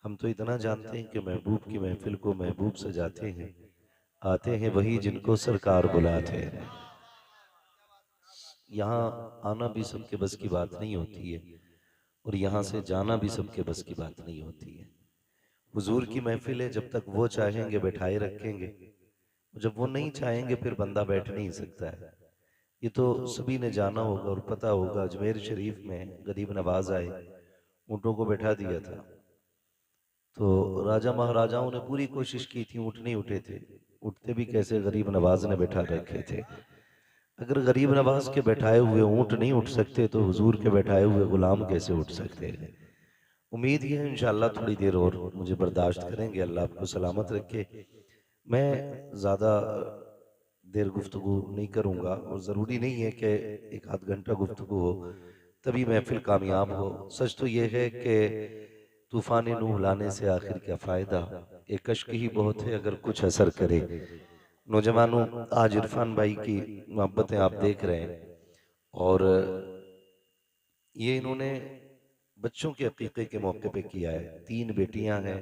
हम तो इतना जानते हैं कि महबूब की महफिल को महबूब सजाते हैं, आते हैं वही जिनको सरकार बुलाते हैं। यहाँ आना भी सबके बस की बात नहीं होती है और यहाँ से जाना भी सबके बस की बात नहीं होती है। हुजूर की महफिल है, जब तक वो चाहेंगे बैठाए रखेंगे, जब वो नहीं चाहेंगे फिर बंदा बैठ नहीं सकता है। ये तो सभी ने जाना होगा और पता होगा। अजमेर शरीफ में गरीब नवाज आए, ऊँटों को बैठा दिया था, तो राजा महाराजाओं ने पूरी कोशिश की थी, ऊँट नहीं उठे थे। उठते भी कैसे, गरीब नवाज ने बैठा रखे थे। अगर गरीब नवाज के बैठाए हुए ऊँट नहीं उठ सकते तो हुजूर के बैठाए हुए गुलाम कैसे उठ सकते हैं। उम्मीद ये है इंशाअल्लाह थोड़ी देर और मुझे बर्दाश्त करेंगे, अल्लाह आपको सलामत रखे। मैं ज़्यादा देर गुफ्तगू नहीं करूँगा और ज़रूरी नहीं है कि एक आध घंटा गुफ्तगू हो तभी महफिल कामयाब हो। सच तो ये है कि तूफान नूह लाने से आखिर क्या फ़ायदा, एक कश्क ही बहुत है अगर कुछ असर करे। नौजवानों, आज इरफान भाई की मोहब्बतें आप देख रहे हैं और ये इन्होंने बच्चों के अकीक़े के मौके पे किया है। 3 बेटियां हैं,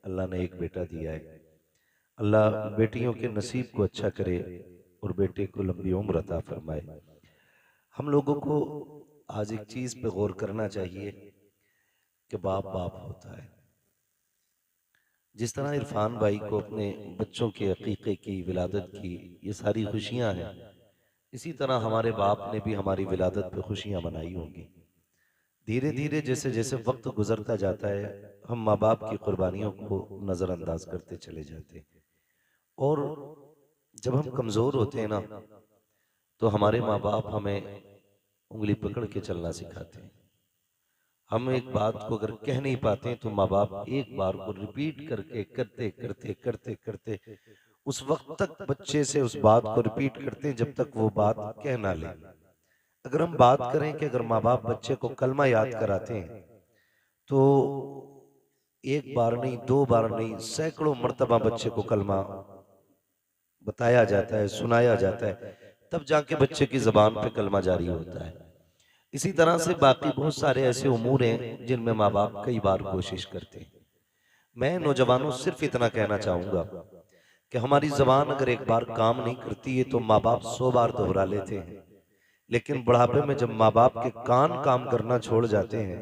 अल्लाह ने एक बेटा दिया है। अल्लाह बेटियों के नसीब को अच्छा करे और बेटे को लंबी उम्र अता फरमाए। हम लोगों को आज एक चीज पे गौर करना चाहिए कि बाप बाप होता है। जिस तरह इरफान भाई को अपने बच्चों के अकीक़े की, विलादत की ये सारी खुशियां हैं, इसी तरह हमारे बाप ने भी हमारी विलादत पे खुशियां मनाई होंगी। धीरे धीरे जैसे जैसे वक्त गुजरता जाता है, हम माँ बाप की कुर्बानियों को नजरअंदाज करते चले जाते हैं और जब हम कमजोर होते हैं ना, तो हमारे माँ बाप हमें उंगली पकड़ के चलना सिखाते हैं। हम एक बात को अगर कह नहीं पाते तो माँ बाप एक बार को रिपीट करके करते करते करते करते उस वक्त तक बच्चे से उस बात को रिपीट करते हैं जब तक वो बात कह ना ले। अगर हम बात करें कि अगर माँ बाप बच्चे को कलमा याद कराते हैं तो एक बार नहीं, 2 बार नहीं, सैकड़ों मर्तबा बच्चे को कलमा बताया जाता है, सुनाया जाता है, तब जाके बच्चे की जबान पे कलमा जारी होता है। इसी तरह से बाकी बहुत सारे ऐसे उमूर हैं जिनमें माँ बाप कई बार कोशिश करते हैं। मैं नौजवानों सिर्फ इतना कहना चाहूंगा कि हमारी जबान अगर एक बार काम नहीं करती है तो माँ बाप 100 बार दोहरा लेते हैं, लेकिन बुढ़ापे में जब माँ बाप के कान काम करना छोड़ जाते हैं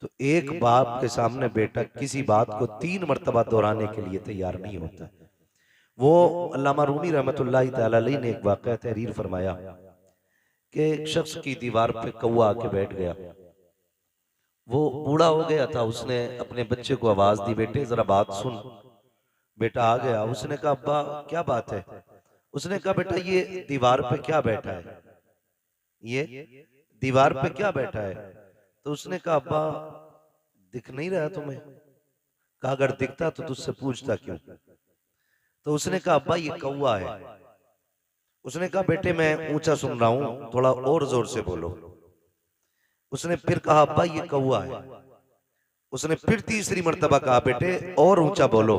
तो एक बाप के सामने बेटा किसी बात को 3 मर्तबा दोहराने के लिए तैयार नहीं होता। वो अल्लामा रूमी रहमतुल्लाहि तआला अलैह ने एक वाक़या तहरीर फरमाया कि एक शख्स की दीवार पे कौवा आके बैठ गया। वो बूढ़ा हो गया था, उसने अपने बच्चे को आवाज दी, बेटे जरा बात सुन। बेटा आ गया, उसने कहा अब्बा क्या बात है। उसने कहा बेटा ये दीवार पे क्या बैठा है, ये दीवार पे क्या बैठा है। तो उसने कहा अब्बा दिख नहीं रहा तुम्हें। कहा अगर दिखता तो तुझसे पूछता क्यों। तो उसने कहा अब्बा ये कौवा है। उसने कहा बेटे मैं ऊंचा सुन रहा हूं, थोड़ा और जोर से बोलो। उसने फिर कहा अब्बा ये कौवा है। उसने फिर तीसरी मर्तबा कहा बेटे और ऊंचा बोलो,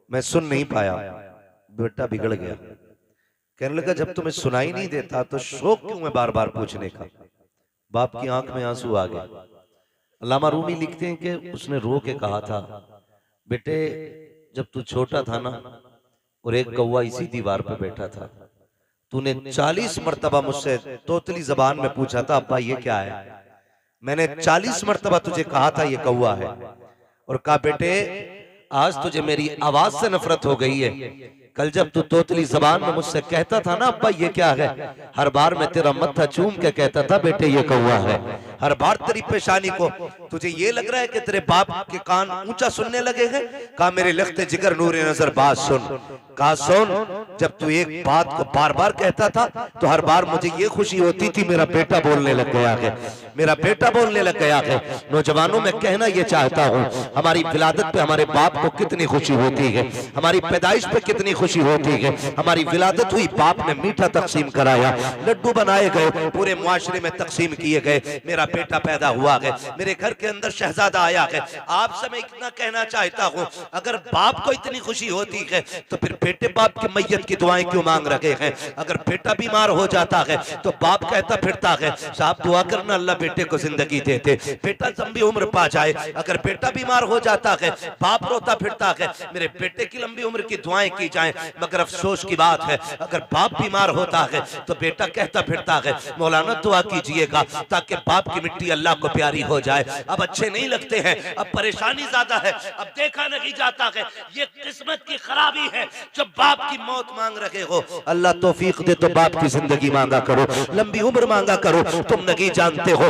मैं सुन नहीं पाया। बेटा बिगड़ गया, कहने लगा जब तुम्हें सुनाई नहीं देता तो शौक क्यों है बार बार पूछने का। बाप की आंख में आंसू आ गए। अल्लामा रूमी लिखते हैं कि उसने रो के कहा था बेटे जब तू छोटा था ना और एक कौवा इसी दीवार पे बैठा था, तूने 40 मर्तबा मुझसे तोतली जबान में पूछा था अब्बा ये क्या है। मैंने 40 मर्तबा तुझे कहा था ये कौवा है और कहा बेटे आज तुझे मेरी आवाज से नफरत हो गई है। कल जब तू तोतली जबान में मुझसे कहता था ना अब्बा ये क्या है, हर बार मैं तेरा मत्था चूम के कहता था बेटे ये कौवा है। हर बार तेरी पेशानी को तुझे ये लग रहा है कि तेरे बाप के कान ऊंचा सुनने लगे हैं। कहा मेरे लख्ते जिगर नूरे नजर बात सुन। कहा सुन, जब तू एक बात को बार बार कहता था तो हर बार मुझे ये खुशी होती थी मेरा बेटा बोलने लग गया है, मेरा बेटा बोलने लग गया है। नौजवानों में कहना ये चाहता हूँ हमारी विलादत पे हमारे बाप को कितनी खुशी होती है, हमारी पैदाइश पे कितनी खुशी होती है। हमारी विलादत हुई, बाप ने मीठा तकसीम कराया, लड्डू बनाए गए, पूरे मुआशरे में तकसीम किए गए। मेरा बेटा पैदा हुआ है, मेरे घर के अंदर शहजादा आया है। आपसे मैं इतना कहना चाहता हूँ, अगर बाप को इतनी खुशी होती है तो फिर बेटे बाप की मैयत की दुआएं क्यों मांग रहे हैं? अगर बेटा बीमार हो जाता है तो बाप कहता फिरता है, साहब दुआ करना अल्लाह बेटे को जिंदगी दे दे, बेटा लंबी उम्र पा जाए। अगर बेटा बीमार हो जाता है बाप रोता फिरता है, मेरे बेटे की लंबी उम्र की दुआएं की जाएं। मगर अफसोस की बात है, अगर बाप बीमार होता है तो बेटा कहता फिरता है, मौलाना दुआ कीजिएगा ताकि बाप की मिट्टी अल्लाह को प्यारी हो जाए। अब अच्छे नहीं लगते हैं, अब परेशानी ज्यादा है, अब देखा नहीं जाता है। ये किस्मत की खराबी है जब बाप की मौत मांग रहे हो। अल्लाह तौफीक दे तो बाप की जिंदगी मांगा करो, लंबी उम्र मांगा करो। तुम नहीं जानते हो,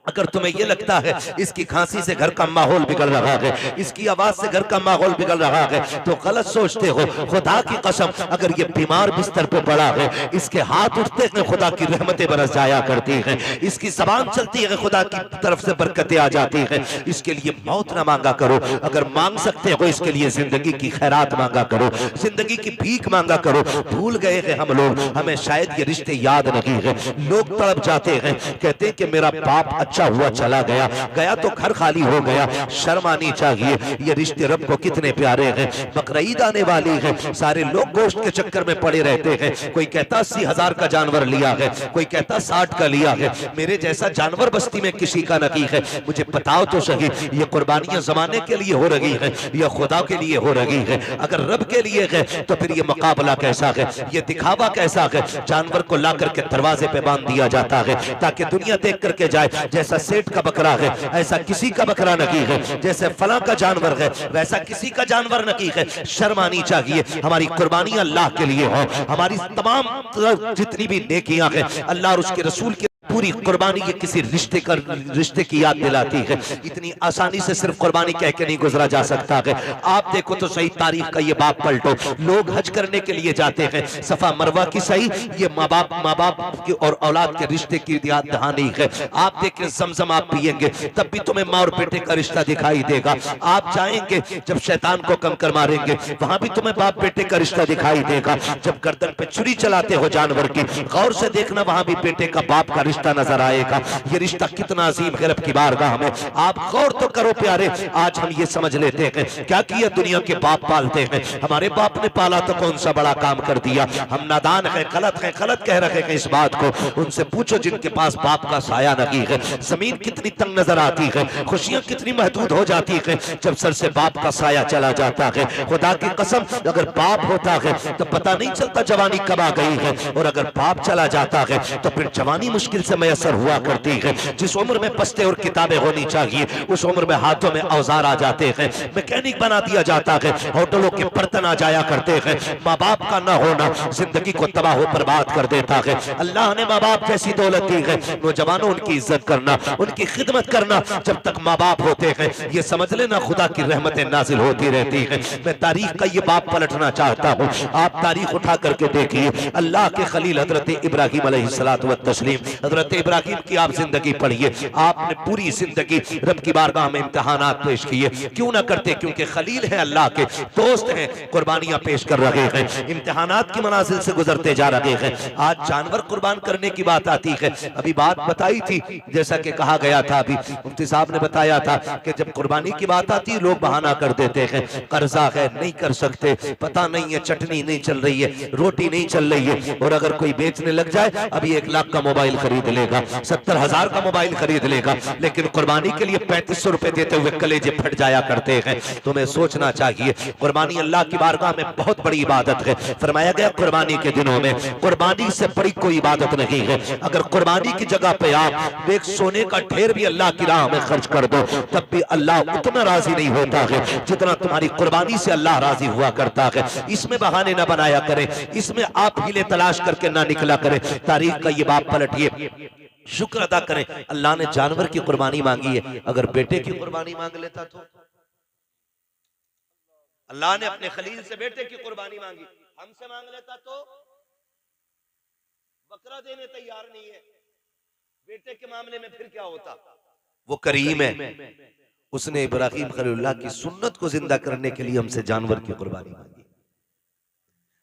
अगर तुम्हें यह लगता है इसकी खांसी से घर का माहौल बिगड़ रहा है, इसकी आवाज से घर का माहौल बिगड़ रहा है, तो गलत सोचते हो। खुदा की कसम, अगर ये बीमार बिस्तर पे पड़ा है, इसके हाथ उठते हैं खुदा की रहमतें बरस जाया करती हैं, इसकी जबान चलती है खुदा की तरफ से बरकतें आ जाती हैं। इसके लिए मौत ना मांगा करो, अगर मांग सकते हो इसके लिए जिंदगी की खैरात मांगा करो, जिंदगी की भीख मांगा करो। भूल गए हैं हम लोग, हमें शायद ये रिश्ते याद नहीं है। लोग तड़प जाते हैं, कहते हैं कि मेरा बाप अच्छा हुआ चला गया, गया तो घर खाली हो गया। शर्म आनी चाहिए, ये रिश्ते रब को कितने प्यारे हैं। बकरीद आने वाली है, सारे लोग गोश्त के चक्कर में पड़े रहते हैं। कोई कहता 80,000 का जानवर लिया है, कोई कहता 60 का लिया है। मेरे जैसा जानवर बस्ती में किसी का नहीं है। मुझे बताओ तो सही, ये कुर्बानियां जमाने के लिए हो रही है या खुदा के लिए हो रही है? अगर रब के लिए है तो फिर ये मुकाबला कैसा है, ये दिखावा कैसा है? जानवर को ला करके दरवाजे पे बांध दिया जाता है ताकि दुनिया देख करके जाए, जैसा सेठ का बकरा है ऐसा किसी का बकरा नहीं है, जैसे फला का जानवर है वैसा किसी का जानवर नहीं है। शर्म आनी चाहिए। हमारी कुर्बानियां अल्लाह के लिए हो, हमारी तमाम जितनी भी नेकियां हैं अल्लाह और उसके रसूल की पूरी कुर्बानी ये किसी रिश्ते की याद दिलाती है। इतनी आसानी से सिर्फ कुर्बानी कह के नहीं गुजरा जा सकता है। आप देखो तो सही, तारीख का ये बाप पलटो, लोग हज करने के लिए जाते हैं, सफा मरवा की सही, ये माँ बाप की और औलाद के रिश्ते की याद दहानी है। आप देखें जमजम आप पियेंगे तब भी तुम्हें माँ और बेटे का रिश्ता दिखाई देगा। आप जाएंगे जब शैतान को कंकर मारेंगे वहां भी तुम्हें बाप बेटे का रिश्ता दिखाई देगा। जब गर्दन पे छुरी चलाते हो जानवर की, गौर से देखना वहां भी बेटे का बाप का रिश्ता नजर आएगा। ये रिश्ता कितना अजीम है रब की बारगाह में। आप गौर तो करो प्यारे, आज हम ये समझ लेते हैं क्या किया दुनिया के बाप पालते हैं, हमारे बाप ने पाला तो कौन सा बड़ा काम कर दिया। हम नादान हैं, गलत कह रहे हैं इस बात को। उनसे पूछो जिनके पास बाप का साया नहीं है। जमीन कितनी तंग नजर आती है, खुशियां कितनी महदूद हो जाती है जब सर से बाप का साया चला जाता है। खुदा की कसम, अगर बाप होता है तो पता नहीं चलता जवानी कब आ गई है, और अगर बाप चला जाता है तो फिर जवानी मुश्किल से मैसर हुआ करती है। जिस उम्र में पस्ते और किताबें होनी चाहिए उस उम्र में हाथों में औजार आ जाते हैं, मैकेनिक बना दिया जाता है, होटलों के बर्तन आ जाया करते हैं। माँ बाप का न होना जिंदगी को तबाह बर्बाद कर देता है। अल्लाह ने माँ बाप जैसी दौलत दी है, नौजवानों उनकी इज्जत करना, उनकी खिदमत करना। जब तक माँ बाप होते हैं ये समझ लेना खुदा की रहमतें नाजिल होती रहती है। मैं तारीख का ये बाप पलटना चाहता हूँ। आप तारीख उठा करके देखिए, अल्लाह के खलील हजरत इब्राहिम अलैहिस्सलातु व तस्लीम, हजरत इब्राहिम की आप जिंदगी पढ़िए। आपने पूरी जिंदगी रब की बारगाह में इम्तिहानात पेश किए, क्यों ना करते? क्योंकि खलील है, अल्लाह के दोस्त हैं, कुर्बानियां पेश कर रहे हैं, इम्तिहानात की मनाजिल से गुजरते जा रहे हैं। आज जानवर कुर्बान करने की बात आती है। अभी बात बताई थी, जैसा कि कहा गया था, अभी मुफ्ती साहब ने बताया था कि जब कुर्बानी की बात आती है लोग बहाना कर देते हैं, कर्जा है नहीं कर सकते, पता नहीं है चटनी नहीं चल रही है, रोटी नहीं चल रही है। और अगर कोई बेचने लग जाए, अभी 1 लाख का मोबाइल खरीद लेगा, 70,000 का मोबाइल खरीद लेगा, लेकिन कुर्बानी के लिए 3500 रुपए देते हुए कलेजे फट जाया करते हैं। तुम्हें सोचना चाहिए, कुर्बानी अल्लाह की बारगाह में बहुत बड़ी इबादत है। फरमाया गया कुर्बानी के दिनों में कुर्बानी से बड़ी कोई इबादत नहीं है। अगर कुर्बानी की जगह पे आप एक सोने का ढेर भी अल्लाह की राह में खर्च कर दो तब भी अल्लाह उतना राजी नहीं होता है जितना तुम्हारी कुर्बानी से अल्लाह राजी हुआ करता है। इसमें बहाने ना बनाया करें, इसमें आप हीले तलाश करके ना निकला करें। तारीख का ये बाप पलटिए, शुक्र अदा करें अल्लाह ने जानवर की कुर्बानी मांगी है। अगर बेटे की कुर्बानी मांग लेता तो अल्लाह ने अपने खलील से बेटे की कुर्बानी मांगी, हमसे मांग लेता तो बकरा देने तैयार नहीं है। बेटे के मामले में फिर क्या होता? वो करीम है, उसने इब्राहिम खलीलुल्लाह की सुन्नत को जिंदा करने के लिए हमसे जानवर की कुर्बानी मांगी,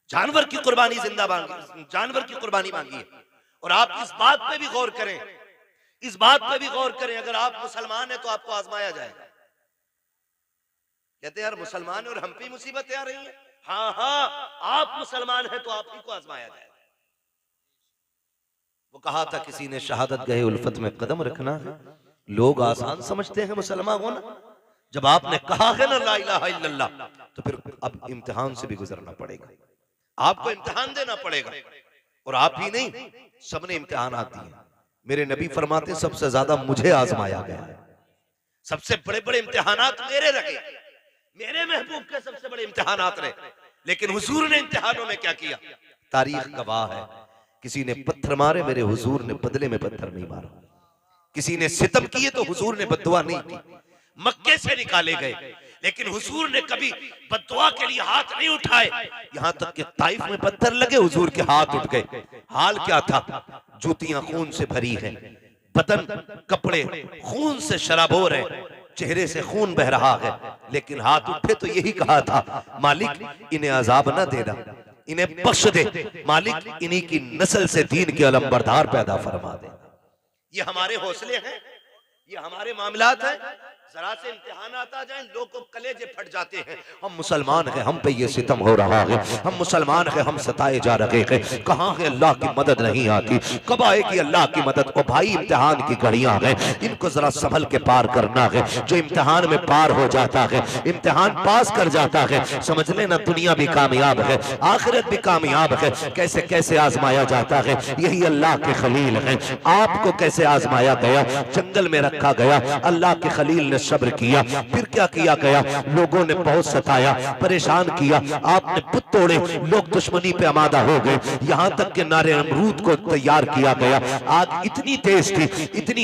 जानवर की कुर्बानी जिंदा मांगी, जानवर की कुर्बानी मांगी है। और आप इस बात पे भी गौर करें इस बात पे भी गौर करें, अगर आप मुसलमान हैं तो आपको आजमाया जाएगा। कहते हैं यार मुसलमान और हम पे मुसीबतें आ रही हैं। हाँ हाँ, आप मुसलमान हैं तो आप ही को आजमाया जाएगा। वो कहा था किसी ने, शहादत गए उल्फत में कदम रखना है। लोग आसान समझते हैं मुसलमान होना, जब आपने कहा है ना ला इलाहा इल्लल्लाह, तो फिर अब इम्तिहान से भी गुजरना पड़ेगा, आपको इम्तिहान देना पड़ेगा। और आप ही नहीं, सबने इम्तिहान आती है। मेरे नबी फरमाते सबसे ज्यादा मुझे आजमाया गया है, सबसे बड़े बड़े इम्तिहानात मेरे रहे, मेरे महबूब के सबसे बड़े इम्तिहानात रहे। लेकिन हुजूर ने इम्तिहानों में क्या किया, तारीख गवाह है। किसी ने पत्थर मारे, मेरे हुजूर ने बदले में पत्थर नहीं मारा। किसी ने सितम किए तो हुजूर ने बद्दुआ नहीं की। मक्के से निकाले गए, लेकिन हुजूर ने कभी बद्दुआ के लिए हाथ नहीं उठाए। यहां तक कि ताइफ में पत्थर लगे, हुजूर के हाथ उठ गए। हाल क्या था, जूतियां खून से भरी हैं, बदन कपड़े खून से शराबोर है, चेहरे से खून बह रहा है, लेकिन हाथ उठे तो यही कहा था, मालिक इन्हें अजाब न देना, इन्हें बख्श दे, मालिक इन्हीं की नस्ल से दीन के अलंबरदार पैदा फरमा दे। ये हमारे हौसले हैं, ये हमारे मामलात हैं। जरा से इम्तिहान आता जाए, लोग को कलेजे फट जाते हैं। हम मुसलमान हैं, हम पे ये सितम हो रहा है, हम मुसलमान हैं, हम सताए जा रहे हैं, कहाँ है अल्लाह की मदद नहीं आती, कब आएगी अल्लाह की मदद। ओ भाई, इम्तिहान की घड़ियां हैं, इनको जरा संभल के पार करना है। जो इम्तिहान में पार हो जाता है, इम्तिहान पास कर जाता है, समझ लेना दुनिया भी कामयाब है, आखिरत भी कामयाब है। कैसे कैसे आजमाया जाता है, यही अल्लाह के खलील है। आपको कैसे आजमाया गया, जंगल में रखा गया, अल्लाह के खलील ने सब्र किया, फिर क्या किया गया, लोगों ने बहुत सताया, परेशान किया, आपने पुत तोड़े, लोग दुश्मनी पे आमादा हो गए, यहां तक कि नारे नमरूद को तैयार किया गया। आग इतनी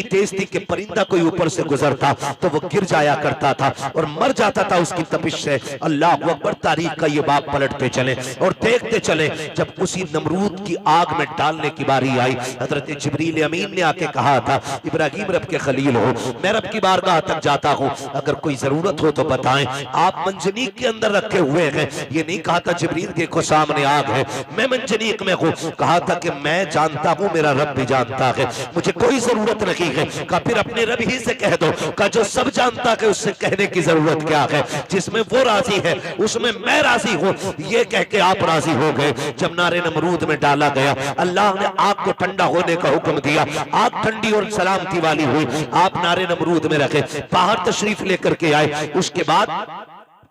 तेज थी कि परिंदा कोई ऊपर से गुजरता तो वो गिर जाया करता था और मर जाता था उसकी तपिश से। अल्लाह अकबर, तारीख का ये बाप पलटते चले और देखते चले। जब उसी नमरूद की आग में डालने की बारी आई, हजरत जिब्रील अमीन ने आके कहा था, इब्राहिम रब के खलील हो, मैं रब की बारगाह तक जाता हूं, अगर कोई जरूरत हो तो बताएं। आप मंजनीक के अंदर रखे हुए हैं, ये नहीं कहा था जिब्रील देखो सामने आग है, मैं मंजनीक में हूं, कहा था कि मैं जानता हूं, मेरा रब भी जानता है, मुझे कोई जरूरत नहीं है। कहा फिर अपने रब ही से कह दो, कहा जो सब जानता है उससे कहने की जरूरत क्या है, जिसमें वो राजी है उसमें मैं राजी हूं। ये कह के आप राजी हो गए। जब नारे नमरूद में डाला गया, अल्लाह ने आग को ठंडा होने का हुक्म दिया, आग ठंडी और सलामती वाली हुई। आप नारे नमरूद में रखे, बाहर तशरीफ लेकर के आए। उसके बाद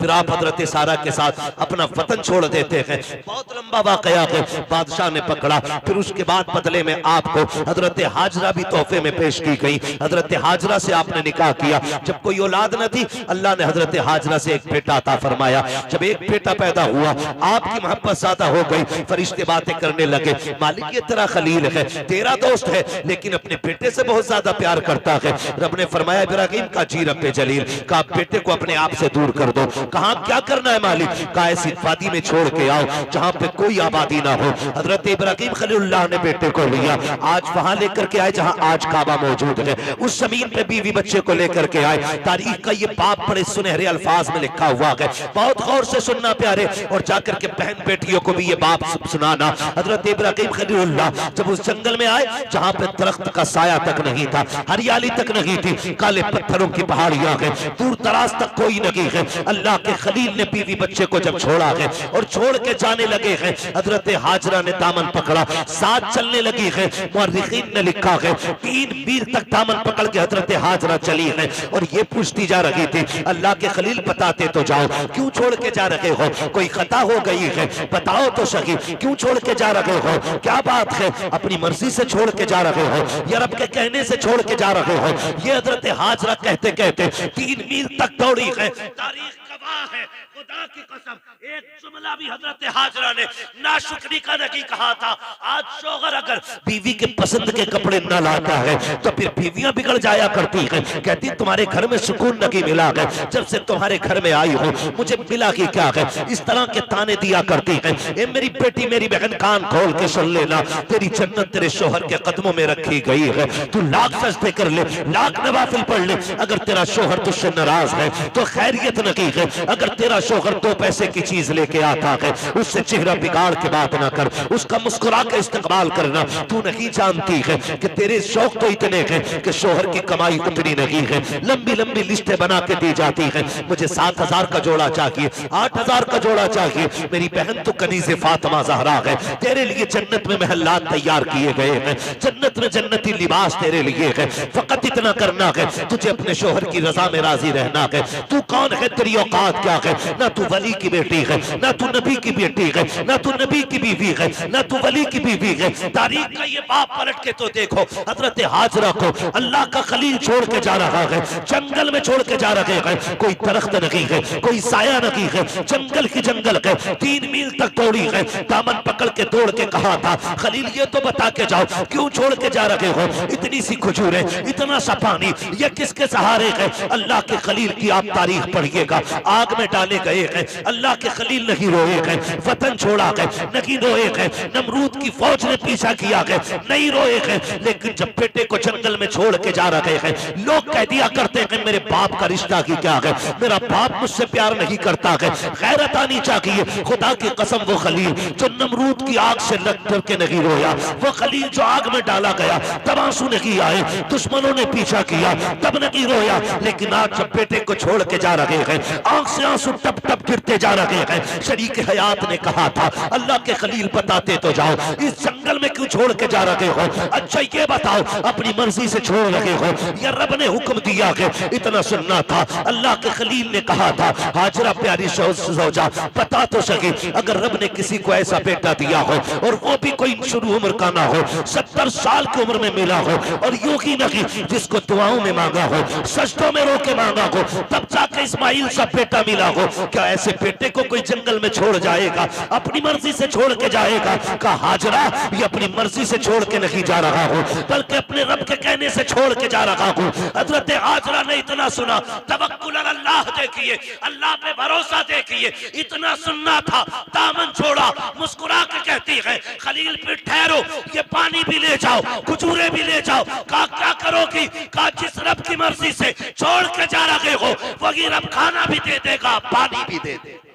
फिर आप हजरत सारा के साथ अपना वतन छोड़ देते हैं। बहुत लंबा वाकया है, बादशाह ने पकड़ा। फिर उसके बाद बदले में आपको हजरत हाजरा भी तोहफे में पेश की गई। हजरत हाजरा से आपने निकाह किया। जब कोई औलाद न थी, अल्लाह ने हजरत हाजरा से एक बेटा अता फरमाया। जब एक बेटा पैदा हुआ, आपकी मोहब्बत ज्यादा हो गई, फरिश्ते बातें करने लगे, मालिक ये तेरा खलील है, तेरा दोस्त है, लेकिन अपने बेटे से बहुत ज्यादा प्यार करता है। रब ने फरमाया, इब्राहिम का जी रब्बे जलील, का बेटे को अपने आप से दूर कर दो। कहा क्या करना है मालिक, का ऐसी वादी में छोड़ के आओ जहां पे कोई आबादी ना हो। हजरत इब्राहिम खलीलुल्लाह ने बेटे को लिया, आज वहां लेकर के आए जहां आज काबा मौजूद है। उस जमीन पे बीवी बच्चे को लेकर के आए। तारीख का ये बाप बड़े सुनहरे अल्फाज में लिखा हुआ है, बहुत गौर से सुनना प्यारे, और जाकर के बहन बेटियों को भी ये बाप सुनाना। हजरत इब्राहिम खलीलुल्लाह जब उस जंगल में आए जहां पे दरख्त का साया तक नहीं था, हरियाली तक नहीं थी, काले पत्थरों की पहाड़ियां है, दूर दराज तक कोई नहीं है। अल्लाह के खलील ने बीवी बच्चे को जब छोड़ा है और छोड़ के जाने लगे हैं, हजरत हाजरा ने दामन पकड़ा, साथ चलने लगी है। मुअर्रिखीन ने लिखा है 3 मील तक दामन पकड़ के हजरत हाजरा चली है और ये पूछती जा रही थी, अल्लाह के खलील बताते तो जाओ, क्यों छोड़ के जा रहे हो, कोई खता हो गई है, बताओ तो सही, क्यों छोड़ के जा रहे हो, क्या बात है, अपनी मर्जी से छोड़ के जा रहे हो या रब के कहने से छोड़ के जा रहे हो। ये हजरत हाजरा कहते कहते 3 मील तक दौड़ी है। तारीख गवाह है, खुदा की कसम, एक जुमला भी हजरत हाजरा ने नाशुक्री का नहीं कहा था। आज शौहर अगर बीवी के पसंद के कपड़े न लाता है तो फिर बीवियां बिगड़ जाया करती हैं, कहती तुम्हारे घर में सुकून नहीं मिला है, जब से तुम्हारे घर में आई हूँ मुझे मिला कि क्या है, इस तरह के ताने दिया करती हैं। ए मेरी बेटी, मेरी बहन, कान खोल के सुन लेना, तेरी जन्नत तेरे शौहर के कदमों में रखी गई है। तू लाख सजदे कर ले, लाख नवाफिल पढ़ ले, अगर तेरा शौहर तुझसे नाराज है तो खैरियत नहीं है। अगर तेरा शोहर 2 पैसे की चीज लेके आता है, उससे चेहरा बिगाड़ के बात ना कर, उसका मुस्कुरा के इस्तेमाल करना। तू नहीं जानती है कि तेरे शौक तो इतने हैं कि शोहर की कमाई उतनी नहीं है। लंबी लंबी लिस्टें बना के दी जाती है, मुझे 7,000 का जोड़ा चाहिए, 8,000 का जोड़ा चाहिए। मेरी बहन तो कनीज़े फातिमा ज़हरा है, तेरे लिए जन्नत में महल्लात तैयार किए गए हैं, जन्नत में जन्नती लिबास तेरे लिए है। फकत इतना करना है, तुझे अपने शोहर की रजा में राजी रहना है। तू कौन है, तेरी औकात क्या है? ना तू वली की बेटी है, ना तू नबी की बेटी है, ना तू नबी की बीवी है, ना तू वली की बीवी है। तारीख का ये बाप पलट के तो देखो, हजरत हाजरा को अल्लाह का खलील छोड़ के जा रहा है, जंगल में छोड़ के जा रहे हैं। कोई दरख्त नहीं है, कोई साया नहीं है, जंगल की जंगल है। 3 मील तक दौड़ी है, दामन पकड़ के दौड़ के कहा था, खलील ये तो बता के जाओ क्यों छोड़ के जा रहे हो? इतनी सी खजूरें, इतना सा पानी, ये किसके सहारे है? अल्लाह के खलील की आप तारीख पढ़िएगा, आग में डाले गए हैं, अल्लाह के खलील नहीं रोए हैं, वतन छोड़ा है नहीं रोए हैं, नमरूद की फौज ने पीछा किया है नहीं रोए हैं। लेकिन जब बेटे को जंगल में छोड़ के जा रहे हैं, लोग कह दिया करते हैं मेरे बाप का रिश्ता की क्या है, मेरा बाप मुझसे प्यार नहीं करता है। गैरत आनी चाहिए। खुदा की कसम, वो खलील जो नमरूद की आग से लग कर के नहीं रोया, वो खलील जो आग में डाला गया तब आंसू नहीं आए, दुश्मनों ने पीछा किया तब नहीं रोया। लेकिन आज जब बेटे को छोड़ के जा रहे हैं, आंख से आंसू टप टप गिरते जा रहे हैं। शरीक हयात ने कहा था, अल्लाह के खलील बताते तो जाओ, इस जंगल में क्यों छोड़ के जा रहे हो? अच्छा ये बताओ, अपनी मर्जी से छोड़ रहे हो या रब ने हुक्म दिया है? इतना सुनना था। अल्लाह के खलील ने कहा था, हाजरा प्यारी सौजा बता तो सके, अगर रब ने किसी को ऐसा बेटा दिया हो और वो भी कोई शुरू उम्र का ना हो, 70 साल की उम्र में मिला हो, और यूं ही नहीं जिसको दुआओं में मांगा हो, सजदों में रो के मांगा हो, तब जाके इस्माइल सा बेटा मिला हो, क्या ऐसे बेटे को कोई जंगल में छोड़ जाएगा? अपनी मर्जी से छोड़ के जाएगा? कहा हाजरा ये अपनी मर्जी से छोड़ के नहीं जा रहा हो, बल्कि अपने रब के कहने से छोड़ के जा रहा हूं। हजरत हाजरा ने इतना सुना, तवक्कुल अल्लाह देखिए, अल्लाह पे भरोसा देखिए, इतना सुनना था, दामन छोड़ा, मुस्कुरा के कहती है, खलील पे ठहरो, ये पानी भी ले जाओ, खजूरें भी ले जाओ। कहा क्या करोगी? कहा जिस रब की मर्जी से छोड़ के जा रहे हो, वही रब खाना भी दे देगा, पानी भी दे देगा।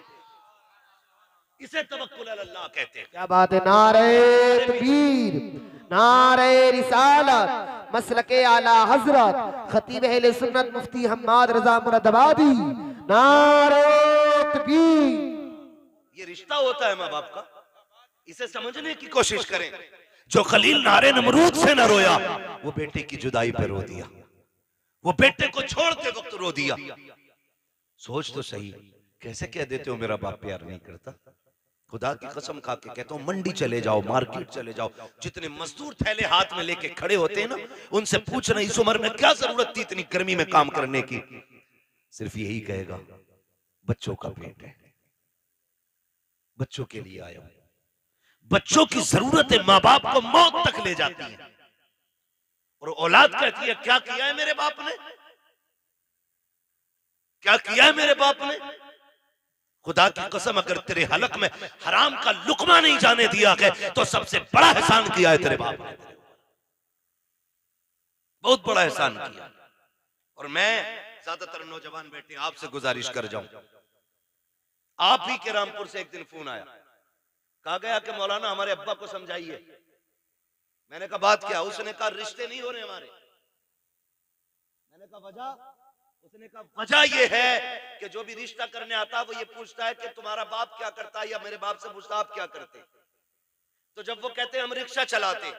इसे तवक्कुल अल्लाह कहते हैं। क्या बात है। नारे तकबीर, नारे रिसालत, मसलके आला हजरत खतीब अहले सुन्नत मुफ्ती हम्माद रजा मुरादाबादी, नारे तकबीर। ये रिश्ता होता है माँ बाप का, इसे समझने की कोशिश करें। जो खलील नारे नमरूद से न रोया, वो बेटे की जुदाई पे रो दिया, वो बेटे को छोड़ते वक्त रो दिया। सोच तो सही, कैसे कह देते हो मेरा बाप प्यार नहीं करता? खुदा की कसम खा के कहता हूं, मंडी चले जाओ, मार्केट चले जाओ, जितने मजदूर थैले हाथ में लेके खड़े होते हैं ना, उनसे पूछना इस उम्र में क्या जरूरत थी इतनी गर्मी में काम करने की? सिर्फ यही कहेगा, बच्चों का पेट है, बच्चों के लिए आया हूं। बच्चों की जरूरतें माँ बाप को मौत तक ले जाती है, और औलाद कहती है क्या किया है मेरे बाप ने, क्या किया है मेरे बाप ने? खुदा की कसम, अगर तेरे हलक में हराम का लुकमा नहीं जाने दिया है, तो सबसे बड़ा एहसान किया है तेरे बाप ने, बहुत बड़ा एहसान किया। और मैं ज्यादातर नौजवान बेटे आपसे गुजारिश कर जाऊं, आप ही के रामपुर से एक दिन फोन आया, कहा गया कि मौलाना हमारे अब्बा को समझाइए। मैंने कहा बात क्या? उसने कहा रिश्ते नहीं हो रहे हमारे। मैंने कहा वजह? उसने कहा वजह यह है कि जो भी रिश्ता करने आता है वो ये पूछता है कि तुम्हारा बाप क्या करता है, या मेरे बाप से पूछता आप क्या करते। तो जब वो कहते हम रिक्शा चलाते,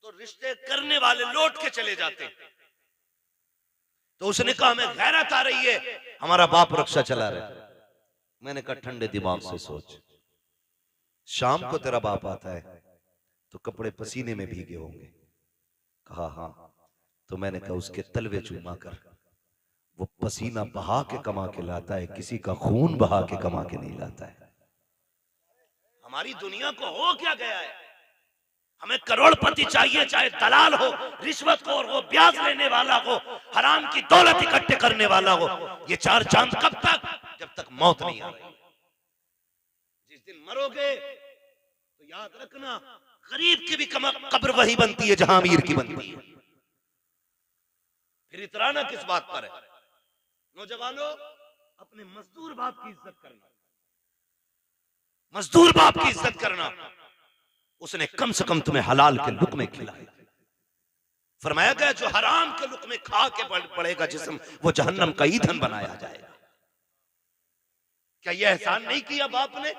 तो रिश्ते करने वाले लौट के चले जाते। तो उसने कहा हमें गैरत आ रही है, हमारा बाप रिक्शा चला रहा है। मैंने कहा ठंडे दिमाग से सोच, शाम को तेरा बाप आता है तो कपड़े पसीने में भीगे होंगे। कहा हाँ। तो मैंने कहा उसके तलवे चूमा कर, वो पसीना बहा के कमा के लाता है, किसी का खून बहा के कमा के नहीं लाता है। हमारी दुनिया को हो क्या गया है? हमें करोड़पति चाहिए, चाहे दलाल हो, रिश्वतखोर हो, ब्याज लेने वाला हो, हराम की दौलत इकट्ठे करने वाला हो। ये 4 चांद कब तक? जब तक मौत नहीं आ रही। जिस दिन मरोगे तो याद रखना, गरीब की भी कब्र वही बनती है जहां अमीर की बनती है। फिर इतराना किस बात पर है? नौजवानों, अपने मजदूर बाप की इज्जत करना, मजदूर बाप की इज्जत करना। उसने कम से कम तुम्हें हलाल के लुक़्मे खिलाए। फरमाया गया जो हराम के लुक़्मे खा के पड़ेगा जिस्म, वो जहन्नम का ईंधन बनाया जाएगा। क्या यह एहसान नहीं किया बाप ने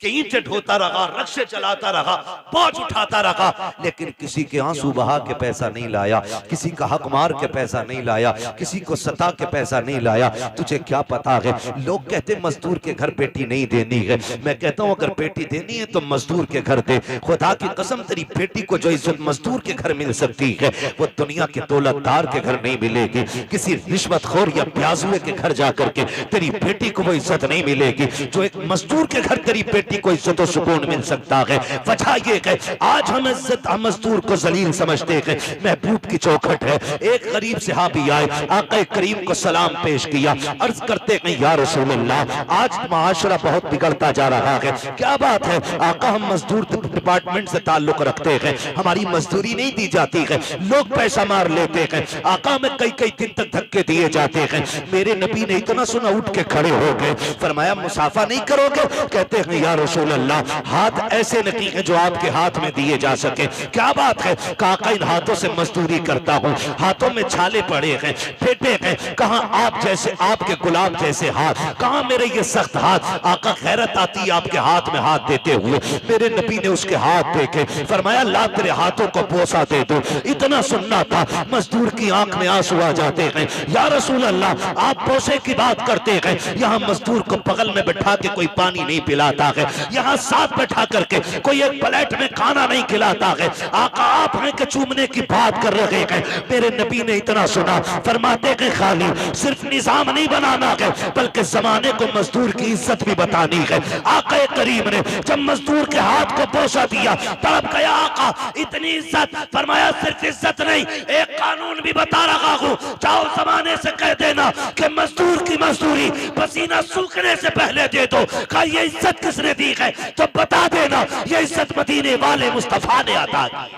कि ईंटें ढोता रहा, रक्शे चलाता रहा, बोझ उठाता रहा, लेकिन किसी के आंसू बहा के पैसा नहीं लाया, किसी का हक मार के पैसा नहीं लाया, किसी को सता के पैसा नहीं लाया। तुझे क्या पता है, लोग कहते मजदूर के घर बेटी नहीं देनी है। मैं कहता हूं अगर बेटी देनी है तो मजदूर के घर दे। खुदा की कसम तेरी बेटी को जो इज्जत मजदूर के घर मिल सकती है वो दुनिया के दौलतदार के घर नहीं मिलेगी। किसी रिश्वतखोर या प्याजुए के घर जाकर के तेरी बेटी को वो इज्जत नहीं मिलेगी जो एक मजदूर के घर तेरी बेटी को इज्जत और सुकून मिल सकता है। वजह ये है आज हम इज्जत मजदूर को जलील समझते हैं। महबूब की चौखट है। एक गरीब सहाबी आए, आका करीम को सलाम पेश किया, अर्ज करते हैं या रसूल अल्लाह आज माशरा बहुत बिगड़ता जा रहा है, क्या बात है? आका हम मजदूर डिपार्टमेंट से ताल्लुक रखते हैं, हमारी मजदूरी नहीं दी जाती है, लोग पैसा मार लेते हैं, आका में कई कई दिन तक धक्के दिए जाते हैं। मेरे नबी ने इतना सुना उठ के खड़े हो गए। फरमाया मुसाफा नहीं करोगे? कहते हैं या रसूल अल्लाह हाथ ऐसे नहीं है जो आपके हाथ में दिए जा सके। क्या बात है? काका इन हाथों से मजदूरी करता हूँ, हाथों में छाले पड़े हैं, फेटे हैं, कहाँ आप जैसे आपके गुलाब जैसे हाथ, कहाँ मेरे ये सख्त हाथ। आका खैरत आती है आपके हाथ में हाथ देते हुए। मेरे नबी ने उसके हाथ देखे, फरमाया ला तेरे हाथों को बोसा दे दो। इतना सुनना था, मजदूर की आंख में आंसू आ जाते हैं। या रसूल अल्लाह आप बोसे की बात करते हैं, यहाँ मजदूर को बगल में बैठा के कोई पानी नहीं पिलाता है, यहाँ साथ बैठा करके कोई एक प्लेट में खाना नहीं खिलाता है। आका आप हैं कि चूमने की बात कर रहे हैं। मेरे नबी ने इतना सुना, फरमाते हैं खाली सिर्फ निजाम नहीं बनाना है बल्कि जमाने को मजदूर की इज्जत भी बतानी है। आका करीम ने जब मजदूर के हाथ को बोसा दिया तड़प गया आका, इतनी इज्जत। फरमाया सिर्फ इज्जत नहीं, एक कानून भी बता रहा हूं, जाओ जमाने से कह देना कि मजदूर की मजदूरी पसीना सूखने से पहले दे दो। का ये इज्जत किसने दी है तो बता देना, ये इज्जत मदीने वाले मुस्तफा ने अता की।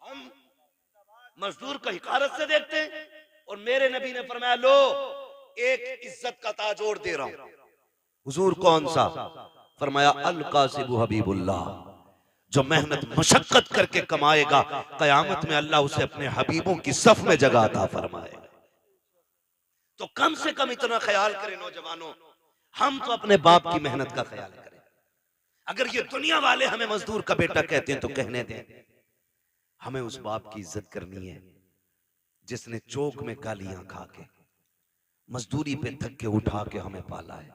हम मजदूर को हिकारत से देखते हैं और मेरे नबी ने फरमाया लो एक इज्जत का ताज और दे रहा हूं। हुजूर कौन सा? फरमाया अल कासिबु हबीबुल्लाह, जो मेहनत मशक्कत करके कमाएगा कयामत में अल्लाह उसे अपने हबीबों की सफ में जगह अता फरमाएगा। तो कम से कम इतना ख्याल करें नौजवानों, हम तो अपने बाप की मेहनत का ख्याल करें। अगर ये दुनिया वाले हमें मजदूर का बेटा कहते हैं तो कहने दें, हमें उस बाप की इज्जत करनी है जिसने चौक में गालियां खा के मजदूरी पे धक्के उठा के हमें पाला है।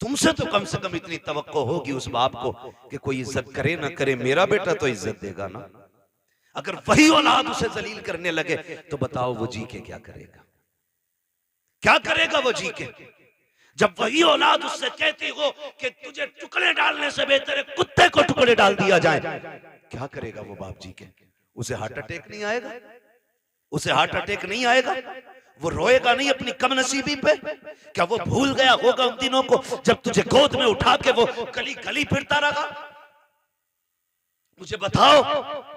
तुमसे तो कम से कम इतनी तवक्को होगी उस बाप को कि कोई इज्जत करे ना करे, मेरा बेटा तो इज्जत देगा ना। अगर वही औलाद उसे जलील करने लगे तो बताओ वो जी के क्या करेगा? क्या करेगा वो जी के? जब वही औलाद उससे कहती हो कि तुझे टुकड़े डालने से बेहतर है कुत्ते को टुकड़े डाल दिया जाए, क्या करेगा वो बाप जी के? उसे हार्ट अटैक नहीं आएगा? उसे हार्ट अटैक नहीं आएगा? वो रोएगा नहीं अपनी कमनसीबी पे? क्या वो भूल गया होगा उन दिनों को जब तुझे गोद में उठा के वो गली गली फिरता रहा? मुझे बताओ,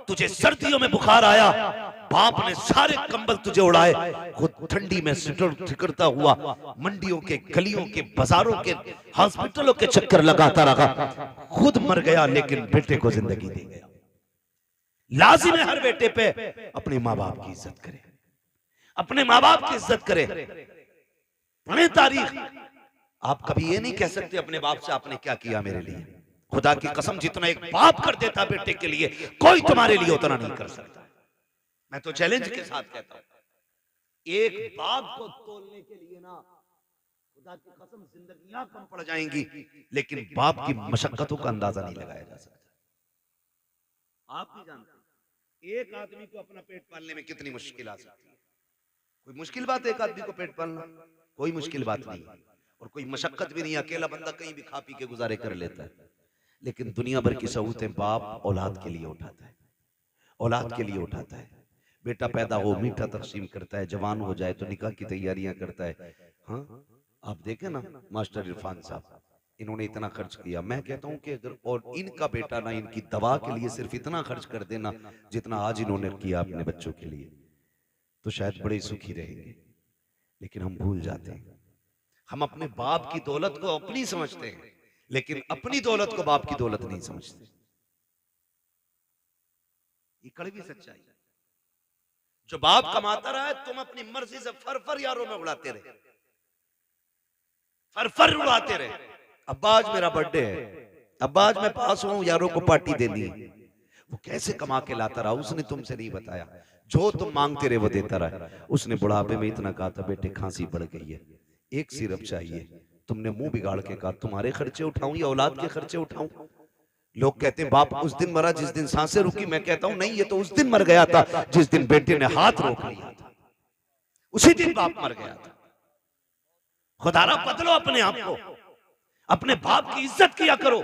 तुझे सर्दियों में बुखार आया, बाप ने सारे कंबल तुझे उड़ाए, खुद ठंडी में सिकड़ता हुआ मंडियों के गलियों के बाजारों के हॉस्पिटलों के चक्कर लगाता रहा, खुद मर गया लेकिन बेटे को जिंदगी दे गया। लाजिम है हर बेटे पे अपने माँ बाप की इज्जत करे, अपने माँ बाप की इज्जत करे। पढ़े तारीख, आप कभी ये नहीं कह सकते अपने बाप से आपने क्या किया मेरे लिए। खुदा की कसम जितना एक बाप कर देता बेटे के लिए कोई तुम्हारे लिए उतना नहीं कर सकता। मैं तो चैलेंज के साथ कहता हूं, एक बाप को तोलने के लिए ना खुदा की कसम जिंदगियां कम पड़ जाएंगी, लेकिन बाप की मशक्कतों का अंदाजा नहीं लगाया जा सकता। आप भी जानते हैं एक आदमी को अपना पेट पालने में कितनी मुश्किल आ सकती है। कोई मुश्किल बात है एक आदमी को पेट पालना? कोई मुश्किल बात नहीं और कोई मशक्कत भी नहीं। अकेला बंदा कहीं भी खा पी के गुजारे कर लेता है, लेकिन दुनिया भर की सहूलतें बाप औलाद के लिए उठाता है, औलाद के लिए उठाता है। बेटा पैदा हो मीठा तकसीम करता है, जवान हो जाए तो निकाह की तैयारियां करता है। हाँ आप देखें ना मास्टर इरफान साहब, इन्होंने इतना खर्च किया। मैं कहता हूं कि अगर और इनका बेटा ना इनकी दवा के लिए सिर्फ इतना खर्च कर देना जितना आज इन्होंने किया अपने बच्चों के लिए, तो शायद बड़े सुखी रहेंगे। लेकिन हम भूल जाते हैं। हम अपने बाप की दौलत को अपनी समझते हैं, लेकिन अपनी दौलत को बाप की दौलत नहीं समझते। ये कड़वी सच्चाई। जो बाप कमाता रहा है, तुम अपनी मर्जी से फर यारों में उड़ाते रहे, फर उड़ाते रहे। अब्बा आज मेरा बर्थडे है, अब्बा आज मैं पास हुआ हूं, यारों को पार्टी देनी है। वो कैसे कमा के लाता रहा, उसने तुमसे नहीं बताया। जो तुम मांगते रहे वो देता रहा। उसने बुढ़ापे में इतना कहा था, बेटे खांसी बढ़ गई है, एक सिरप चाहिए। तुमने मुंह बिगाड़ के कहा, तुम्हारे खर्चे उठाऊं या औलाद के खर्चे उठाऊं? लोग कहते हैं बाप उस दिन मरा जिस दिन सांसें रुकी। मैं कहता हूं नहीं, ये तो उस दिन मर गया था जिस दिन बेटे ने हाथ रोक लिया था, उसी दिन बाप मर गया था। खुदारा बदलो अपने आप को, अपने बाप की इज्जत किया करो।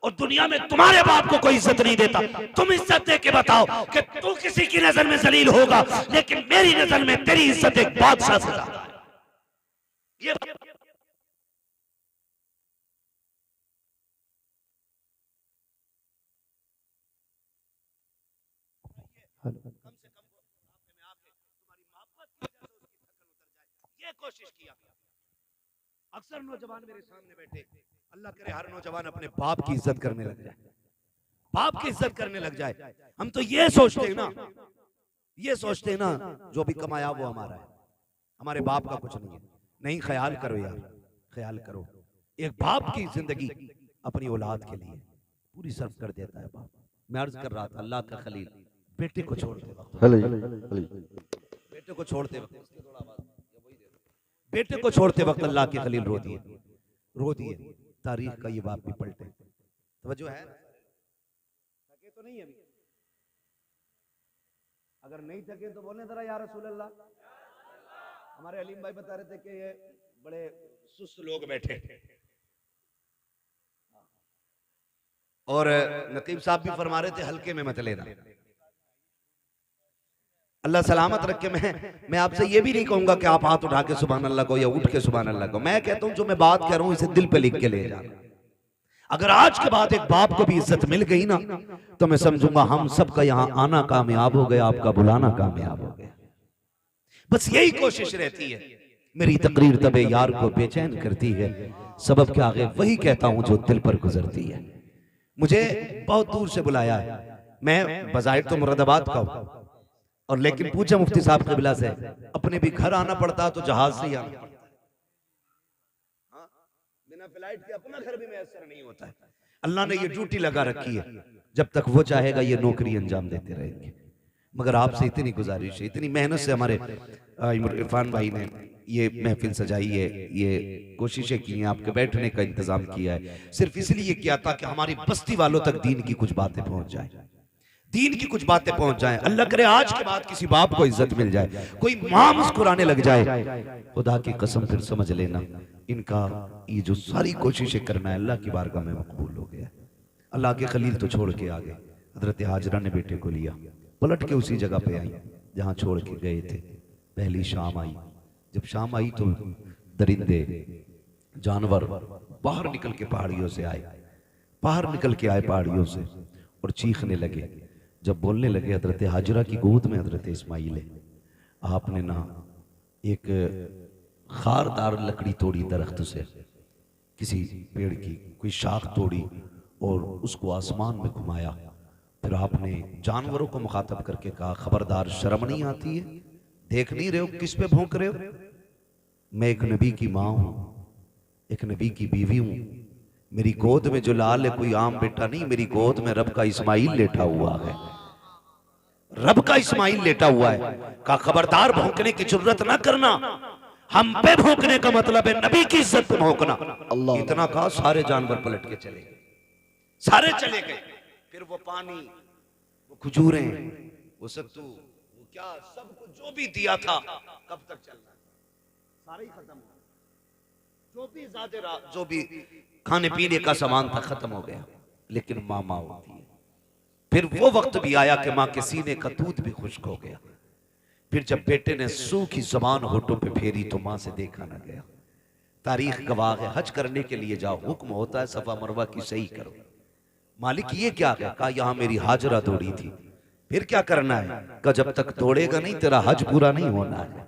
और दुनिया में तुम्हारे बाप को कोई इज्जत नहीं देता, तुम इज्जत दे के बताओ कि तू किसी की नजर में जलील होगा, लेकिन मेरी नजर में तेरी इज्जत एक बादशाह से ज्यादा है। ये कोशिश किया। अक्सर नौजवान मेरे सामने बैठे, अल्लाह करे हर नौजवान अपने बाप की इज्जत करने लग जाए, बाप की इज्जत करने लग जाए। हम तो ये सोचते हैं ना, ये सोचते हैं ना, जो भी कमाया वो हमारा है, हमारे बाप का कुछ नहीं है। नहीं, ख्याल करो यार, ख्याल करो। एक बाप की जिंदगी अपनी औलाद के लिए पूरी सर्व कर देता है बाप। मैं अर्ज कर रहा था, अल्लाह का खलील बेटे को छोड़ते वक्त, बेटे को छोड़ते वक्त, बेटे को छोड़ते वक्त अल्लाह के खलील रो दिए, रो दिए। तारीख का ये बाप भी पलटे। तवज्जो है? थके तो नहीं अभी? अगर नहीं थके तो बोले जरा या रसूल अल्लाह। हमारे अलीम भाई बता रहे थे कि ये बड़े सुस्त लोग बैठे, और नकीब साहब भी फरमा रहे थे हल्के में मत लेना। अल्लाह सलामत रखे। मैं आपसे ये भी नहीं कहूंगा कि आप हाथ उठा के सुभान अल्लाह को या उठ के सुभान अल्लाह को। मैं कहता हूं जो मैं बात कह रहा हूं इसे दिल पे लिख के ले जाना। अगर आज के बाद एक बाप को भी इज्जत मिल गई ना, तो मैं समझूंगा हम सबका यहाँ आना कामयाब हो गया, आपका बुलाना कामयाब हो गया। बस यही कोशिश रहती है। मेरी तकरीर तबे यार को बेचैन करती है, सबब के आगे वही कहता हूं जो दिल पर गुजरती है। मुझे बहुत दूर से बुलाया है, मैं बजाय तो मुरादाबाद का हूं, और लेकिन पूछा मुफ्ती साहब क़िबला से, अपने भी घर आना पड़ता तो जहाज से ही आना पड़ता। हाँ, बिना फ्लाइट के अपना घर भी मैसर नहीं होता है। अल्लाह ने ये ड्यूटी लगा रखी है, जब तक वो चाहेगा ये नौकरी अंजाम देते रहेंगे। मगर आपसे इतनी गुजारिश है, इतनी मेहनत से हमारे इरफान भाई ने ये महफिल सजाई है, ये कोशिशें की हैं, आपके बैठने का इंतजाम किया है, सिर्फ इसलिए किया था कि हमारी बस्ती वालों तक दीन की कुछ बातें पहुंच जाए, दीन की कुछ बातें पहुंच जाएं। अल्लाह करे आज के बाद किसी बाप को इज्जत मिल जाए, कोई मां मुस्कुराने लग जाए, खुदा की कसम फिर समझ लेना इनका ये जो सारी कोशिशें करना है अल्लाह की बारगाह में मकबूल हो गया। अल्लाह के खलील तो छोड़ के आ गए, हजरत हाजरा ने बेटे को लिया, पलट के उसी जगह पे आई जहां छोड़ के गए थे। पहली शाम आई, जब शाम आई तो दरिंदे जानवर बाहर निकल के पहाड़ियों से आए, बाहर निकल के आए पहाड़ियों से और चीखने लगे। जब बोलने लगे, हजरत हाजरा की गोद में हजरत इस्माइल है, आपने ना एक खारदार लकड़ी तोड़ी दरख्त से, किसी पेड़ की कोई शाख तोड़ी और उसको आसमान में घुमाया। फिर आपने जानवरों को मुखातब करके कहा, खबरदार शर्म नहीं आती है, देख नहीं रहे हो किस पे भौंक रहे हो? मैं एक नबी की माँ हूं, एक नबी की बीवी हूं, मेरी गोद में जो लाल है कोई आम बेटा नहीं, मेरी गोद में रब का इस्माइल लेटा हुआ है, रब का इस्माइल लेटा हुआ है। का खबरदार भौंकने की जरूरत ना करना, हम पे भौंकने का मतलब है नबी की इज्जत पे भौंकना। इतना कहा, सारे जानवर पलट के चले गए, सारे चले गए। फिर वो पानी, वो खजूरें, वो सत्तू, वो क्या सब कुछ जो भी दिया था, कब तक चलना, सारे ही खत्म हो, जो भी खाने पीने का सामान था खत्म हो गया। लेकिन माँ माँ होती है। फिर वो वक्त भी आया कि माँ के सीने का दूध भी खुश्क हो गया। फिर जब बेटे ने सूखी जबान होठों पे फेरी तो माँ से देखा ना गया। तारीख गवाह है, हज करने के लिए जाओ, हुक्म होता है सफा मरवा की सही करो। मालिक ये क्या है? कहा यहाँ मेरी हाजरा दौड़ी थी। फिर क्या करना है? कहा जब तक तोड़ेगा नहीं तेरा हज पूरा नहीं होना है।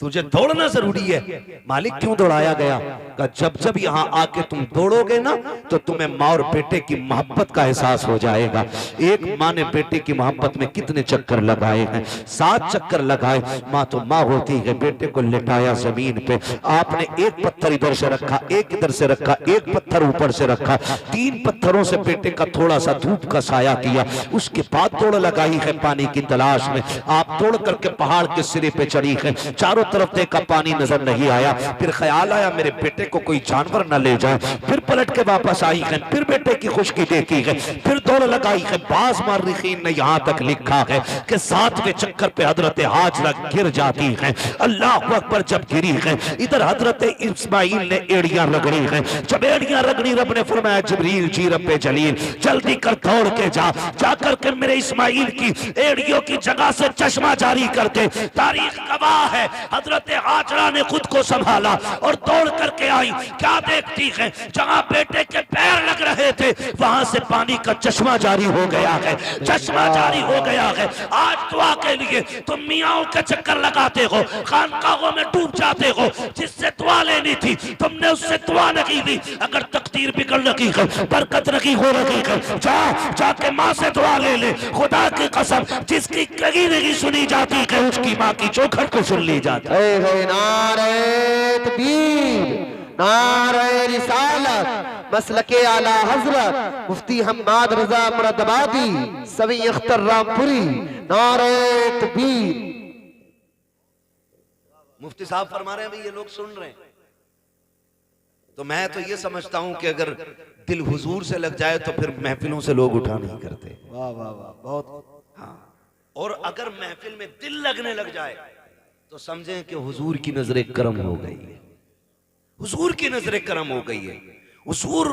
तुझे दौड़ना जरूरी है। मालिक क्यों दौड़ाया गया? का जब जब यहाँ आके तुम दौड़ोगे ना तो तुम्हें माँ और बेटे की मोहब्बत का एहसास हो जाएगा। एक माँ ने बेटे की मोहब्बत में कितने चक्कर लगाए हैं, 7 चक्कर लगाए। माँ तो माँ होती है। बेटे को लिटाया जमीन पे, आपने एक पत्थर इधर से रखा, एक इधर से रखा, एक पत्थर ऊपर से रखा, 3 पत्थरों से बेटे का थोड़ा सा धूप का साया किया। उसके बाद दौड़ लगाई है पानी की तलाश में। आप दौड़ करके पहाड़ के सिरे पे चढ़ी है, चारों तरफ देखा पानी नजर नहीं आया। फिर ख्याल आया मेरे बेटे को कोई जानवर न ले जाए। फिर पलट के वापस आई है, फिर बेटे की खुशकी देखी है, फिर दौड़ लगाई है। बाज मार्रिखीन ने यहां तक लिखा है कि 7वें चक्कर पे हजरत हाजरा गिर जाती है। अल्लाह अकबर, जब गिरी है इधर हजरत इस्माइल ने एड़ियां रगड़ी है। जब एड़ियां रगड़ी, रब ने फरमाया जिब्रील जी रब्बे जलील जल्दी कर दौड़ के जा करके मेरे इस्माइल की एड़ियों की जगह से चश्मा जारी कर दे। तारीख गवाह है, हजरत हाजरा ने खुद को संभाला और दौड़ करके आई। क्या देखती है? जहां बेटे के पैर लग रहे थे वहां से पानी का चश्मा जारी हो गया है, चश्मा जारी हो गया है। आज दुआ के लिए तुम मियाओं के चक्कर लगाते हो, खानकाहों में डूब जाते हो। जिससे दुआ लेनी थी तुमने उससे दुआ नहीं ली। अगर तकदीर बिगड़ लगी है, बरकत नहीं हो रही है, जाके माँ से दुआ ले ले। खुदा की कसम, जिसकी कहीं नहीं सुनी जाती है उसकी माँ की चौखट को सुन ली जाती है। नारे तकबीर, नारे रिसालत, मसलके आला हजरत मुफ्ती हम्माद रजा मुरादाबादी सवी अख्तर रामपुरी, नारे तकबीर। मुफ्ती साहब फरमा रहे हैं भाई ये लोग सुन रहे हैं, तो मैं तो ये समझता हूं कि अगर दिल हुजूर से लग जाए तो फिर महफिलों से लोग उठा नहीं करते। वाह वाह वाह, बहुत। हाँ, और अगर महफिल में दिल लगने लग जाए तो समझें कि हुजूर की नजर करम हो गई है, हुजूर की नजर करम हो गई है। हुजूर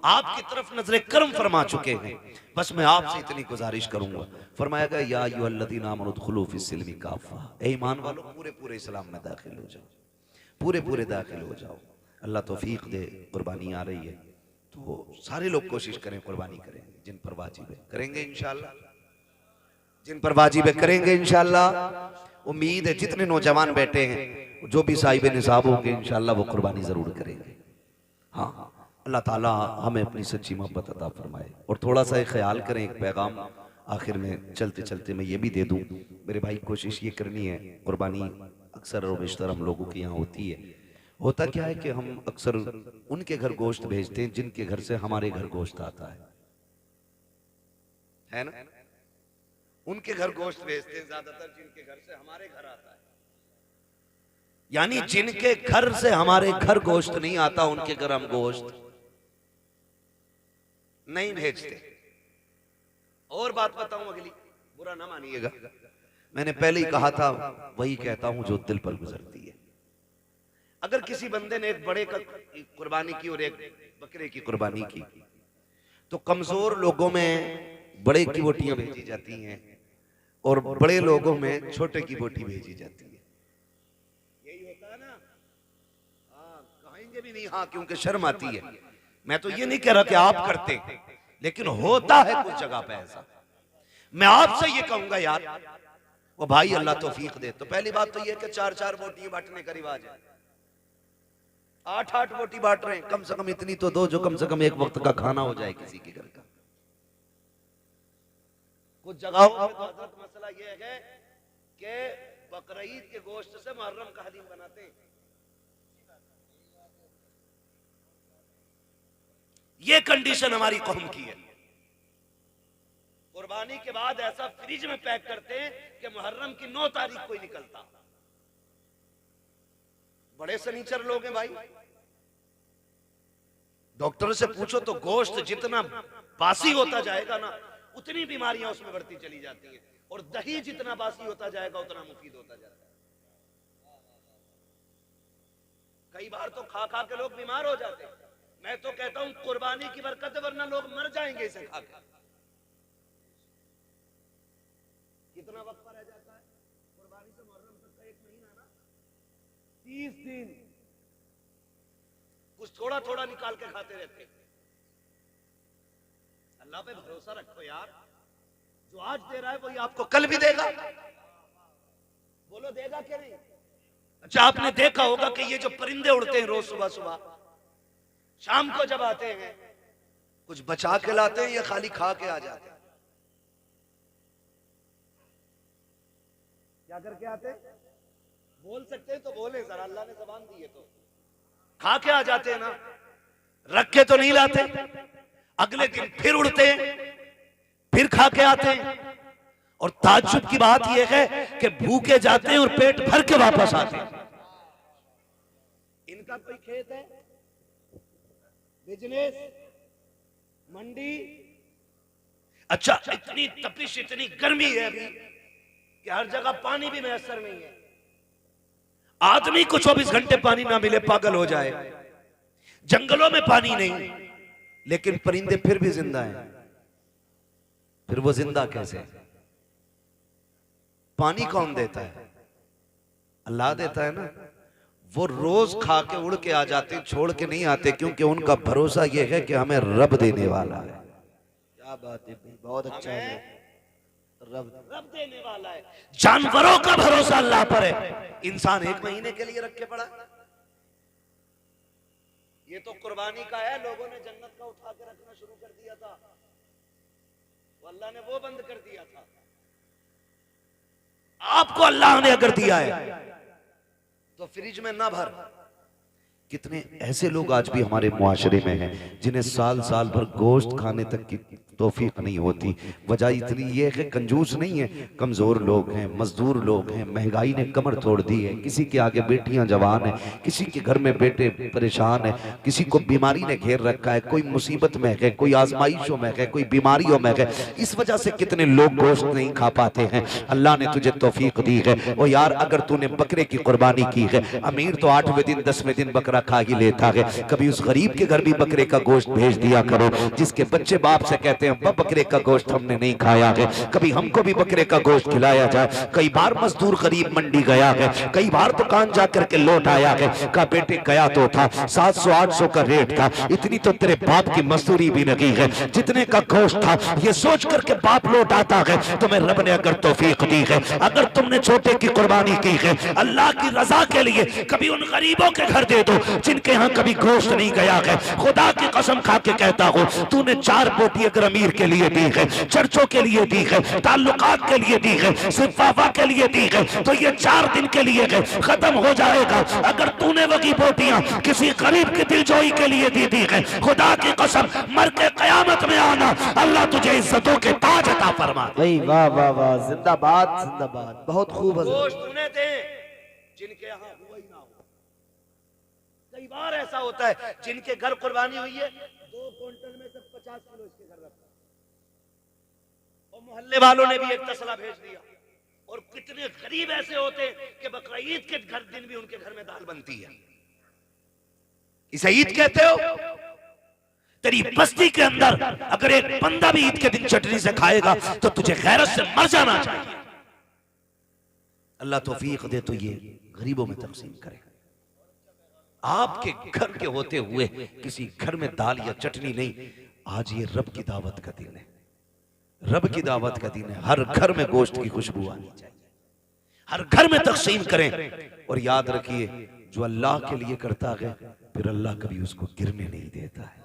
आपकी तरफ नजर करम फरमा चुके हैं। बस मैं आपसे इतनी गुजारिश करूंगा, फरमाया गया या अय्युहल्लज़ीना आमनू उदखुलू फिस्सिल्मी काफ़ा, ए ईमान वालों पूरे पूरे इस्लाम में दाखिल हो जाओ, पूरे पूरे दाखिल हो जाओ। अल्लाह तौफीक दे। कुर्बानी आ रही है तो सारे लोग कोशिश करें, कुर्बानी करें। जिन पर वाजिब है करेंगे इंशाअल्लाह, जिन पर वाजिब है करेंगे इंशाअल्लाह। उम्मीद है जितने नौजवान बैठे हैं, जो भी साहिब निसाब होंगे इंशाअल्लाह वो कुर्बानी जरूर करेंगे। हाँ, अल्लाह ताला हमें अपनी सच्ची मोहब्बत अता फरमाए। और थोड़ा सा ख्याल करें, एक पैगाम आखिर में चलते चलते मैं ये भी दे दूं। मेरे भाई कोशिश ये करनी है, कुर्बानी अक्सर और बेशतर हम लोगों के यहाँ होती है। होता क्या है कि हम अक्सर उनके घर गोश्त भेजते हैं जिनके घर से हमारे घर गोश्त आता है ना? उनके घर गोश्त भेजते हैं ज्यादातर जिनके घर से हमारे घर आता है। यानी जिनके घर से हमारे घर गोश्त नहीं आता उनके घर हम गोश्त नहीं भेजते। और बात बताऊं अगली, बुरा ना मानिएगा, मैंने पहले ही कहा था, वही कहता हूं जो दिल पर गुजरती है। अगर किसी बंदे ने एक बड़े का कुर्बानी की और एक बकरे की कुर्बानी की, तो कमजोर लोगों में बड़े की बोटियां भेजी जाती हैं और बड़े लोगों में छोटे की बोटी भेजी जाती है। यही होता है ना? हाँ, कहेंगे भी नहीं हाँ, क्योंकि शर्म आती है। मैं तो ये नहीं कह रहा कि आप करते, लेकिन होता है कुछ जगह पे ऐसा। मैं आपसे ये कहूंगा यार, वो भाई अल्लाह तौफीक दे। तो पहली बात तो ये कि 4-4 बोटियां बांटने का रिवाज है, 8-8 बोटी बांट रहे हैं। कम से कम इतनी तो दो जो कम से कम एक वक्त का खाना हो जाए किसी के घर का। कुछ जगहों पे तो हजरत मसला ये है कि बकरीद के गोश्त से मुहर्रम का हलीम बनाते हैं। ये कंडीशन हमारी कौम की है। कुर्बानी के बाद ऐसा फ्रिज में पैक करते हैं कि मुहर्रम की 9 तारीख को ही निकलता। बड़े सनीचर लोग हैं भाई। डॉक्टर से पूछो तो गोश्त जितना बासी होता जाएगा ना, उतनी बीमारियां उसमें बढ़ती चली जाती हैं, और दही जितना बासी होता जाएगा उतना मुफीद होता जाता है। कई बार तो खा खा के लोग बीमार हो जाते हैं। मैं तो कहता हूं कुर्बानी की बरकत है, वरना लोग मर जाएंगे इसे खा के। कितना वक्त रह जाता है कुर्बानी से मुहर्रम तक का? 1 महीना ना, 30 दिन। कुछ थोड़ा थोड़ा निकाल के खाते रहते। अल्लाह पे भरोसा रखो यार, जो आज दे रहा है वही आपको कल भी देगा। बोलो देगा क्या नहीं? अच्छा, आपने देखा होगा कि ये जो परिंदे उड़ते हैं रोज सुबह सुबह, शाम को जब आते हैं कुछ बचा के लाते हैं या खाली खा के आ जाते हैं? क्या करके आते हैं? बोल सकते हैं तो बोले जरा, अल्लाह ने जबान दी है तो। खा के आ जाते हैं ना, रख के तो नहीं लाते। अगले दिन फिर उड़ते हैं, फिर खा के आते हैं। और ताज्जुब की बात यह है कि भूखे जाते हैं और पेट भर के वापस आते हैं। इनका कोई खेत है, बिजनेस, मंडी? अच्छा, इतनी तपिश, इतनी गर्मी है अभी कि हर जगह पानी भी मैसर नहीं है। आदमी को 24 घंटे पानी ना मिले पागल हो जाए। जंगलों में पानी नहीं, लेकिन परिंदे फिर भी जिंदा हैं। फिर वो जिंदा कैसे? पानी कौन देता है? अल्लाह देता है ना। वो रोज खा के उड़ के आ जाते हैं, छोड़ के नहीं आते, क्योंकि उनका भरोसा ये है कि हमें रब देने वाला है। क्या बात है, बहुत अच्छा है। रब देने वाला है। जानवरों का भरोसा अल्लाह पर है। इंसान 1 महीने के लिए रख के पड़ा। ये तो कुर्बानी का है। लोगों ने जन्नत का उठा के रखना शुरू कर दिया था, वो अल्लाह ने वो बंद कर दिया था। आपको अल्लाह ने अगर दिया है तो फ्रिज में ना भर। कितने ऐसे लोग आज भी हमारे मुआशरे में हैं जिन्हें साल साल भर गोश्त खाने तक की तौफीक नहीं होती। वजह इतनी ये है कि कंजूस नहीं है, कमजोर लोग हैं, मजदूर लोग हैं, महंगाई ने कमर तोड़ दी है। किसी के आगे बेटियां जवान हैं, किसी के घर में बेटे परेशान है, किसी को बीमारी ने घेर रखा है, कोई मुसीबत में है, कोई आजमाइशों में है, कोई बीमारियों में है। इस वजह से कितने लोग गोश्त नहीं खा पाते हैं। अल्लाह ने तुझे तौफीक दी है। ओ यार, अगर तूने बकरे की कुर्बानी की है, अमीर तो 8वें दिन 10वें दिन बकरा खा ही लेता है। कभी उस गरीब के घर भी बकरे का गोश्त भेज दिया करो, जिसके बच्चे बाप से कहते हैं बकरे का गोश्त हमने नहीं खाया है, कभी हमको भी बकरे का गोश्त खिलाया जाए। कई बार मजदूर गरीब मंडी गया है, कई बार दुकान जाकर के लौट आया है, का बेटे गया तो था 700-800 का रेट था, इतनी तो तेरे बाप की मजदूरी भी नहीं है, जितने का गोश्त था ये सोच करके बाप लौट आता है। तुम्हें रब ने अगर तौफीक दी है, अगर तुमने छोटे की कुर्बानी की है अल्लाह की रजा के लिए, कभी उन गरीबों के घर दे दो जिनके यहाँ कभी गोश्त नहीं गया है। खुदा की कसम खा के कहता हूँ, तूने 4 बोटी अगर अमीर के लिए दी है, चर्चों के लिए दी है, ताल्लुकात के लिए दी है, सिर्फ वाफा के लिए दी है, तो ये 4 दिन के लिए है, खत्म हो जाएगा। अगर तूने वही बोटियां किसी गरीब की दिलजोई के लिए दी है, खुदा की कसम मर के कयामत में आना, अल्लाह तुझे इज्जतों के ताज अता फरमा। भाई वाह वाह वाह, जिंदाबाद जिंदाबाद, बहुत खूब। गोश्त उन्हें दे जिनके यहाँ हुआ ही ना हो। कई बार ऐसा होता है जिनके घर कुर्बानी हुई है, 2 क्विंटल में से 50 किलो इसके घर रखा, और मोहल्ले वालों ने भी एक तसला भेज दिया। और कितने गरीब ऐसे होते हैं कि बकरा ईद के घर दिन भी उनके घर में दाल बनती है। इसे ईद कहते हो? तेरी बस्ती के अंदर अगर एक बंदा भी ईद के दिन चटनी से खाएगा तो तुझे गैरत से मर जाना चाहिए। अल्लाह तौफीक दे तो ये गरीबों में तकसीम करे। आपके घर के होते हुए किसी घर में दाल या चटनी नहीं। आज ये रब की दावत का दिन है, रब की दावत का दिन है। हर घर में गोश्त की खुशबू आनी चाहिए, हर घर में तकसीम करें। और याद रखिए, जो अल्लाह के लिए करता है फिर अल्लाह कभी उसको गिरने नहीं देता है,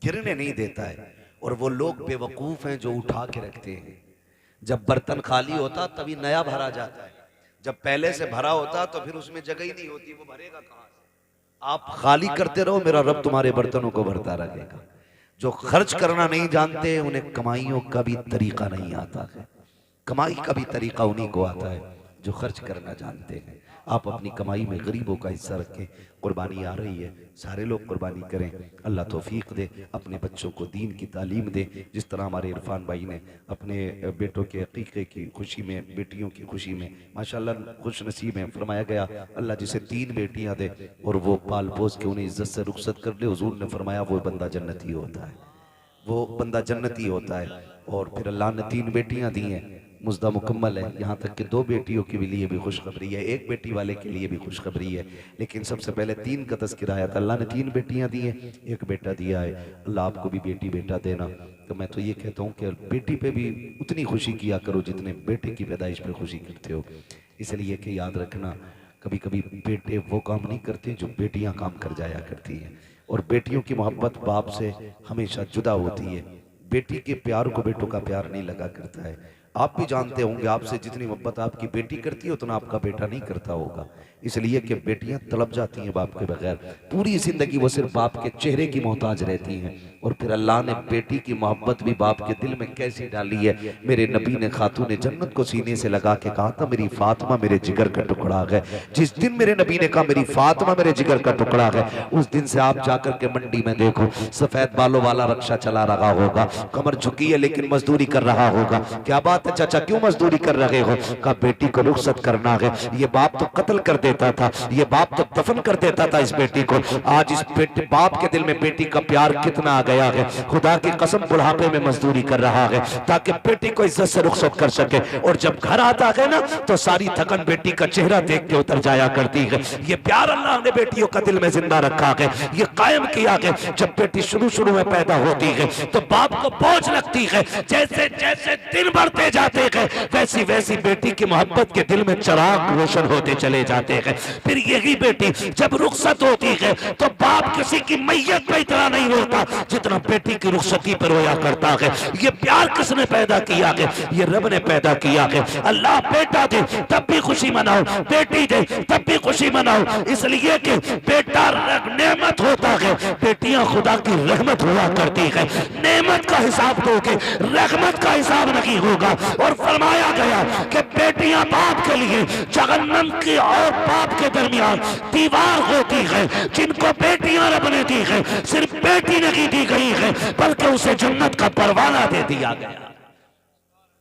गिरने नहीं देता है। और वो लोग बेवकूफ हैं जो उठा के रखते हैं। जब बर्तन खाली होता तभी नया भरा जाता है, जब पहले से भरा होता तो फिर उसमें जगह ही नहीं होती, वो भरेगा कहां से? आप खाली करते रहो, मेरा रब तुम्हारे बर्तनों को भरता रहेगा। जो खर्च करना नहीं जानते उन्हें कमाइयों का भी तरीका नहीं आता है। कमाई का भी तरीका उन्हीं को आता है जो खर्च करना जानते हैं। आप अपनी कमाई में गरीबों का हिस्सा रखें। कुर्बानी आ रही है, सारे लोग कुर्बानी करें। अल्लाह तौफीक दे, अपने बच्चों को दीन की तालीम दे। जिस तरह हमारे इरफान भाई ने अपने बेटों के अकीक़े की खुशी में, बेटियों की खुशी में माशाल्लाह खुश नसीब है। फरमाया गया अल्लाह जिसे 3 बेटियां दे और वो पाल पोस के उन्हें इज्जत से रुखसत कर ले, हुजूर ने फरमाया वो बंदा जन्नती होता है, वो बंदा जन्नती होता है। और फिर अल्लाह ने 3 बेटियां दी हैं, मुज्दा मुकम्मल है। यहाँ तक कि 2 बेटियों के लिए भी खुशखबरी है, 1 बेटी वाले के लिए भी खुशखबरी है। लेकिन सबसे पहले 3 का तज़किरा आया था। अल्लाह ने 3 बेटियां दी हैं, 1 बेटा दिया है। अल्लाह आपको भी बेटी बेटा देना। तो मैं तो ये कहता हूँ कि बेटी पे भी उतनी खुशी किया करो जितने बेटे की पैदाइश पे खुशी करते हो। इसलिए कि याद रखना, कभी कभी बेटे वो काम नहीं करते जो बेटियां काम कर जाया करती हैं, और बेटियों की मोहब्बत बाप से हमेशा जुदा होती है। बेटी के प्यार को बेटों का प्यार नहीं लगा करता है। आप भी जानते होंगे, आपसे जितनी मोहब्बत आपकी बेटी करती है उतना आपका बेटा नहीं करता होगा, इसलिए कि बेटियां तड़प जाती हैं बाप के बगैर। पूरी जिंदगी वो सिर्फ बाप के चेहरे की मोहताज रहती हैं। और फिर अल्लाह ने बेटी की मोहब्बत भी बाप के दिल में कैसी डाली है। मेरे नबी ने खातून जन्नत को सीने से लगा के कहा था, मेरी फातिमा मेरे जिगर का टुकड़ा है। जिस दिन मेरे नबी ने कहा मेरी फातिमा मेरे जिगर का टुकड़ा है, उस दिन से आप जाकर के मंडी में देखो, सफेद बालों वाला रक्षा चला रहा होगा, कमर झुकी है लेकिन मजदूरी कर रहा होगा। क्या बात है चाचा, क्यों मजदूरी कर रहे हो? कहा बेटी को रुखसत करना है। ये बाप तो कत्ल कर देता था, ये बाप तो दफन कर देता था इस बेटी को। आज इस बेटे बाप के दिल में बेटी का प्यार कितना आ गया है। खुदा की कसम बुढ़ापे में मजदूरी कर रहा है ताकि बेटी को इज्जत से रुखसत कर सके। और जब घर आता है ना तो सारी थकन बेटी का चेहरा देख के उतर जाया करती है। ये प्यार अल्लाह ने बेटियों का दिल में जिंदा रखा है, ये कायम किया है। जब बेटी शुरू शुरू में पैदा होती है तो बाप को बोझ लगती है, जैसे जैसे दिन बढ़ते जाते हैं वैसी वैसी बेटी की मोहब्बत के दिल में चिराग रोशन होते चले जाते हैं। फिर यही बेटी जब रुखसत होती है तो बाप किसी की मैयत पे इतना नहीं रोता जितना बेटी की रुखसती पर रोया करता है। ये प्यार किसने पैदा किया है? ये रब ने पैदा किया है। अल्लाह बेटा दे तब भी खुशी मनाओ, बेटी दे तब भी खुशी मनाओ, इसलिए कि बेटा नेमत होता है, बेटियां खुदा की रहमत हुआ करती है। नेमत का हिसाब दोगे, रहमत का हिसाब नहीं होगा। और फरमाया गया कि बेटियां बाप के लिए जहन्नम की और बाप के दरमियान दीवार होती है। जिनको बेटियां रब ने दी है, सिर्फ बेटी नहीं दी गई है बल्कि उसे जन्नत का परवाना दे दिया गया।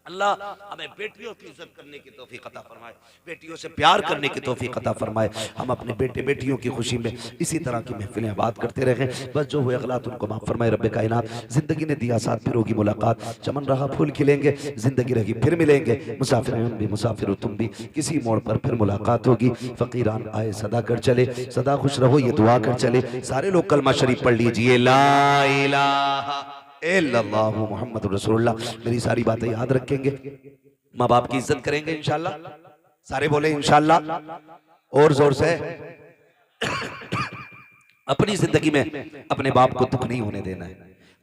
अल्लाह हमें बेटियों की इज्जत करने की तौफीक अता फरमाए, बेटियों से प्यार करने की तौफीक अता फरमाए। हम अपने बेटे बेटियों की खुशी में इसी तरह की महफिलें आबाद करते रहें। बस जो हुए गलत उनको माफ फरमाए रब्बे कायनात। जिंदगी ने दिया साथ, फिर होगी मुलाकात, चमन रहा फूल खिलेंगे, जिंदगी रही फिर मिलेंगे। मुसाफिर हम भी, मुसाफिर हो तुम भी, किसी मोड़ पर फिर मुलाकात होगी। फकीरान आए सदा कर चले, सदा खुश रहो ये दुआ कर चले। सारे लोग कलमा शरीफ पढ़ लीजिए, ला इलाहा इल्लल्लाहु मुहम्मद रसूलुल्लाह। मेरी सारी बातें याद रखेंगे, माँ बाप की इज्जत करेंगे इंशाल्लाह। सारे बोले इंशाल्लाह और जोर से। अपनी जिंदगी में अपने बाप को दुख नहीं होने देना है।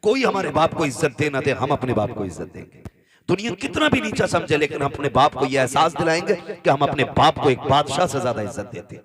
कोई हमारे बाप को इज्जत दे ना दे, हम अपने बाप को इज्जत देंगे। दुनिया कितना भी नीचा समझे लेकिन अपने बाप को यह एहसास दिलाएंगे कि हम अपने बाप को एक बादशाह से ज्यादा इज्जत देते हैं।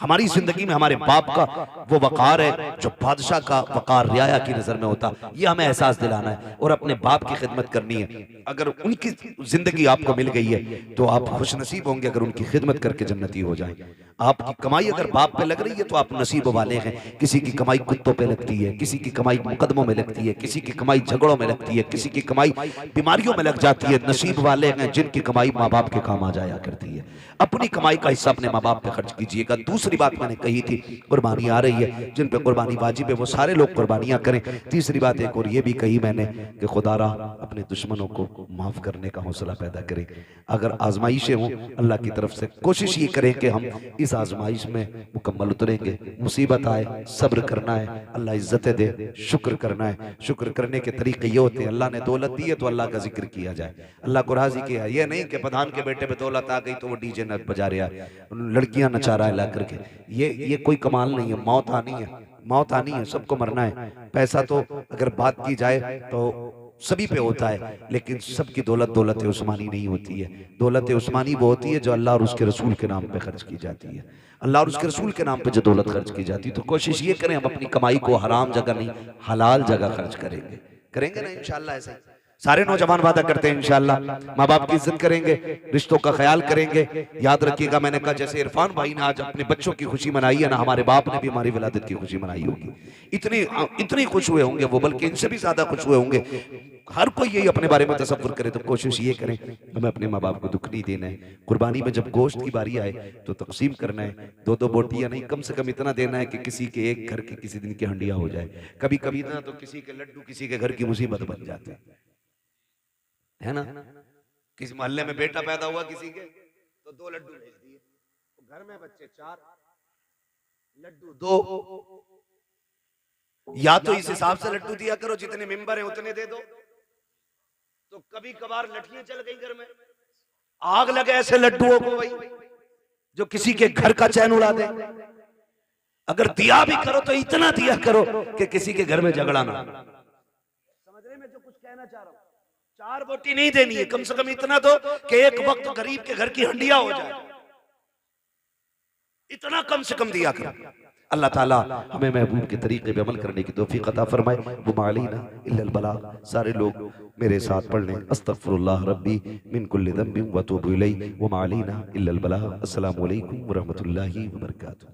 हमारी जिंदगी में हमारे बाप का वो वकार है जो बादशाह का वकार रियाया की नजर में होता, ये हमें एहसास दिलाना है और अपने बाप की खिदमत करनी है। अगर उनकी जिंदगी आपको मिल गई है तो आप खुशनसीब होंगे अगर उनकी खिदमत करके जन्नती हो जाए। आपकी कमाई अगर बाप पे लग रही है तो आप नसीब वाले हैं। किसी की कमाई कुत्तों पे लगती है, किसी की कमाई मुकदमों में लगती है, किसी की कमाई झगड़ों में लगती है, किसी की कमाई बीमारियों में लग जाती है। नसीब वाले हैं जिनकी कमाई माँ बाप के काम आ जाया करती है। अपनी कमाई का हिस्सा अपने माँ बाप पे खर्च कीजिएगा। दूसरी बात मैंने कही थी, कुर्बानी आ रही है, जिन पे कुर्बानी वाजिब है वो सारे लोग कुर्बानियां करें। तीसरी बात एक और ये भी कही मैंने कि खुदारा अपने दुश्मनों को माफ करने का हौसला पैदा करे। अगर आजमाइशें हों अल्लाह की तरफ से, कोशिश ये करें कि हम इस आजमाइश में मुकम्मल उतरेंगे। मुसीबत आए सब्र करना है, अल्लाह इज्जतें दे शुक्र करना है। शुक्र करने के तरीके ये होते हैं, अल्लाह ने दौलत दी है तो अल्लाह का जिक्र किया जाए, अल्लाह को राजी किया। ये नहीं कि प्रधान के बेटे पे दौलत आ गई तो वो डीजे न बजा रहा है, लड़कियां नचा रहा है ला करके। ये कोई कमाल नहीं है। मौत आनी है, मौत आनी है, सबको मरना है। पैसा तो अगर बात की जाए तो सभी पे होता है, लेकिन सबकी दौलत दौलत उस्मानी नहीं होती है। दौलत उस्मानी वो होती है जो अल्लाह और उसके रसूल के नाम पे खर्च की जाती है। अल्लाह और उसके रसूल के नाम पे जो दौलत खर्च की जाती है, तो कोशिश ये करें हम अपनी कमाई को हराम जगह नहीं हलाल जगह खर्च करेंगे ना इंशाल्लाह। ऐसे सारे नौजवान वादा करते हैं इंशाल्लाह माँ बाप की इज्जत करेंगे, रिश्तों का ख्याल करेंगे। याद रखिएगा मैंने कहा जैसे इरफान भाई ने आज अपने बच्चों की खुशी मनाई है ना, हमारे बाप ने भी हमारी विलादत की खुशी मनाई होगी। इतने खुश हुए होंगे वो, बल्कि इनसे भी ज्यादा खुश हुए होंगे। हर कोई यही अपने बारे में तसव्वुर करे तो कोशिश ये करें हमें अपने माँ बाप को दुख नहीं देना है। कुर्बानी में जब गोश्त की बारी आए तो तकसीम करना है, दो दो बोटियां नहीं, कम से कम इतना देना है कि किसी के एक घर की किसी दिन की हंडिया हो जाए। कभी कभी ना तो किसी के लड्डू किसी के घर की मुसीबत बन जाते है ना। किसी मोहल्ले में बेटा पैदा हुआ किसी के तो 2 लड्डू भेज दिए, तो घर में बच्चे 4 लड्डू 2। या तो इस हिसाब से लड्डू दिया करो जितने मेंबर हैं उतने दे दो। तो कभी कभार लठियां चल गई घर में, आग लगे ऐसे लड्डुओं को, भाई जो किसी के घर का चैन उड़ा दे। अगर दिया भी करो तो इतना दिया करो कि किसी के घर में झगड़ा ना। समझने में जो कुछ कहना चाह रहा हूं, 4 बोटी नहीं देनी है, कम से कम इतना दो कि एक वक्त गरीब के घर की हंडिया हो जाए, इतना कम से कम दिया करो। अल्लाह ताला हमें महबूब के तरीके पे अमल करने की तौफीक अता फरमाए। वो मालीना इल्लल बलाग। सारे लोग मेरे साथ पढ़ लें, अस्तगफिरुल्लाह रब्बी मिन कुल्लि ज़ंबिन व अतूबु इलैहि। वो मालीना इल्लल बलाग। अस्सलामु अलैकुम व रहमतुल्लाहि व बरकातुहू।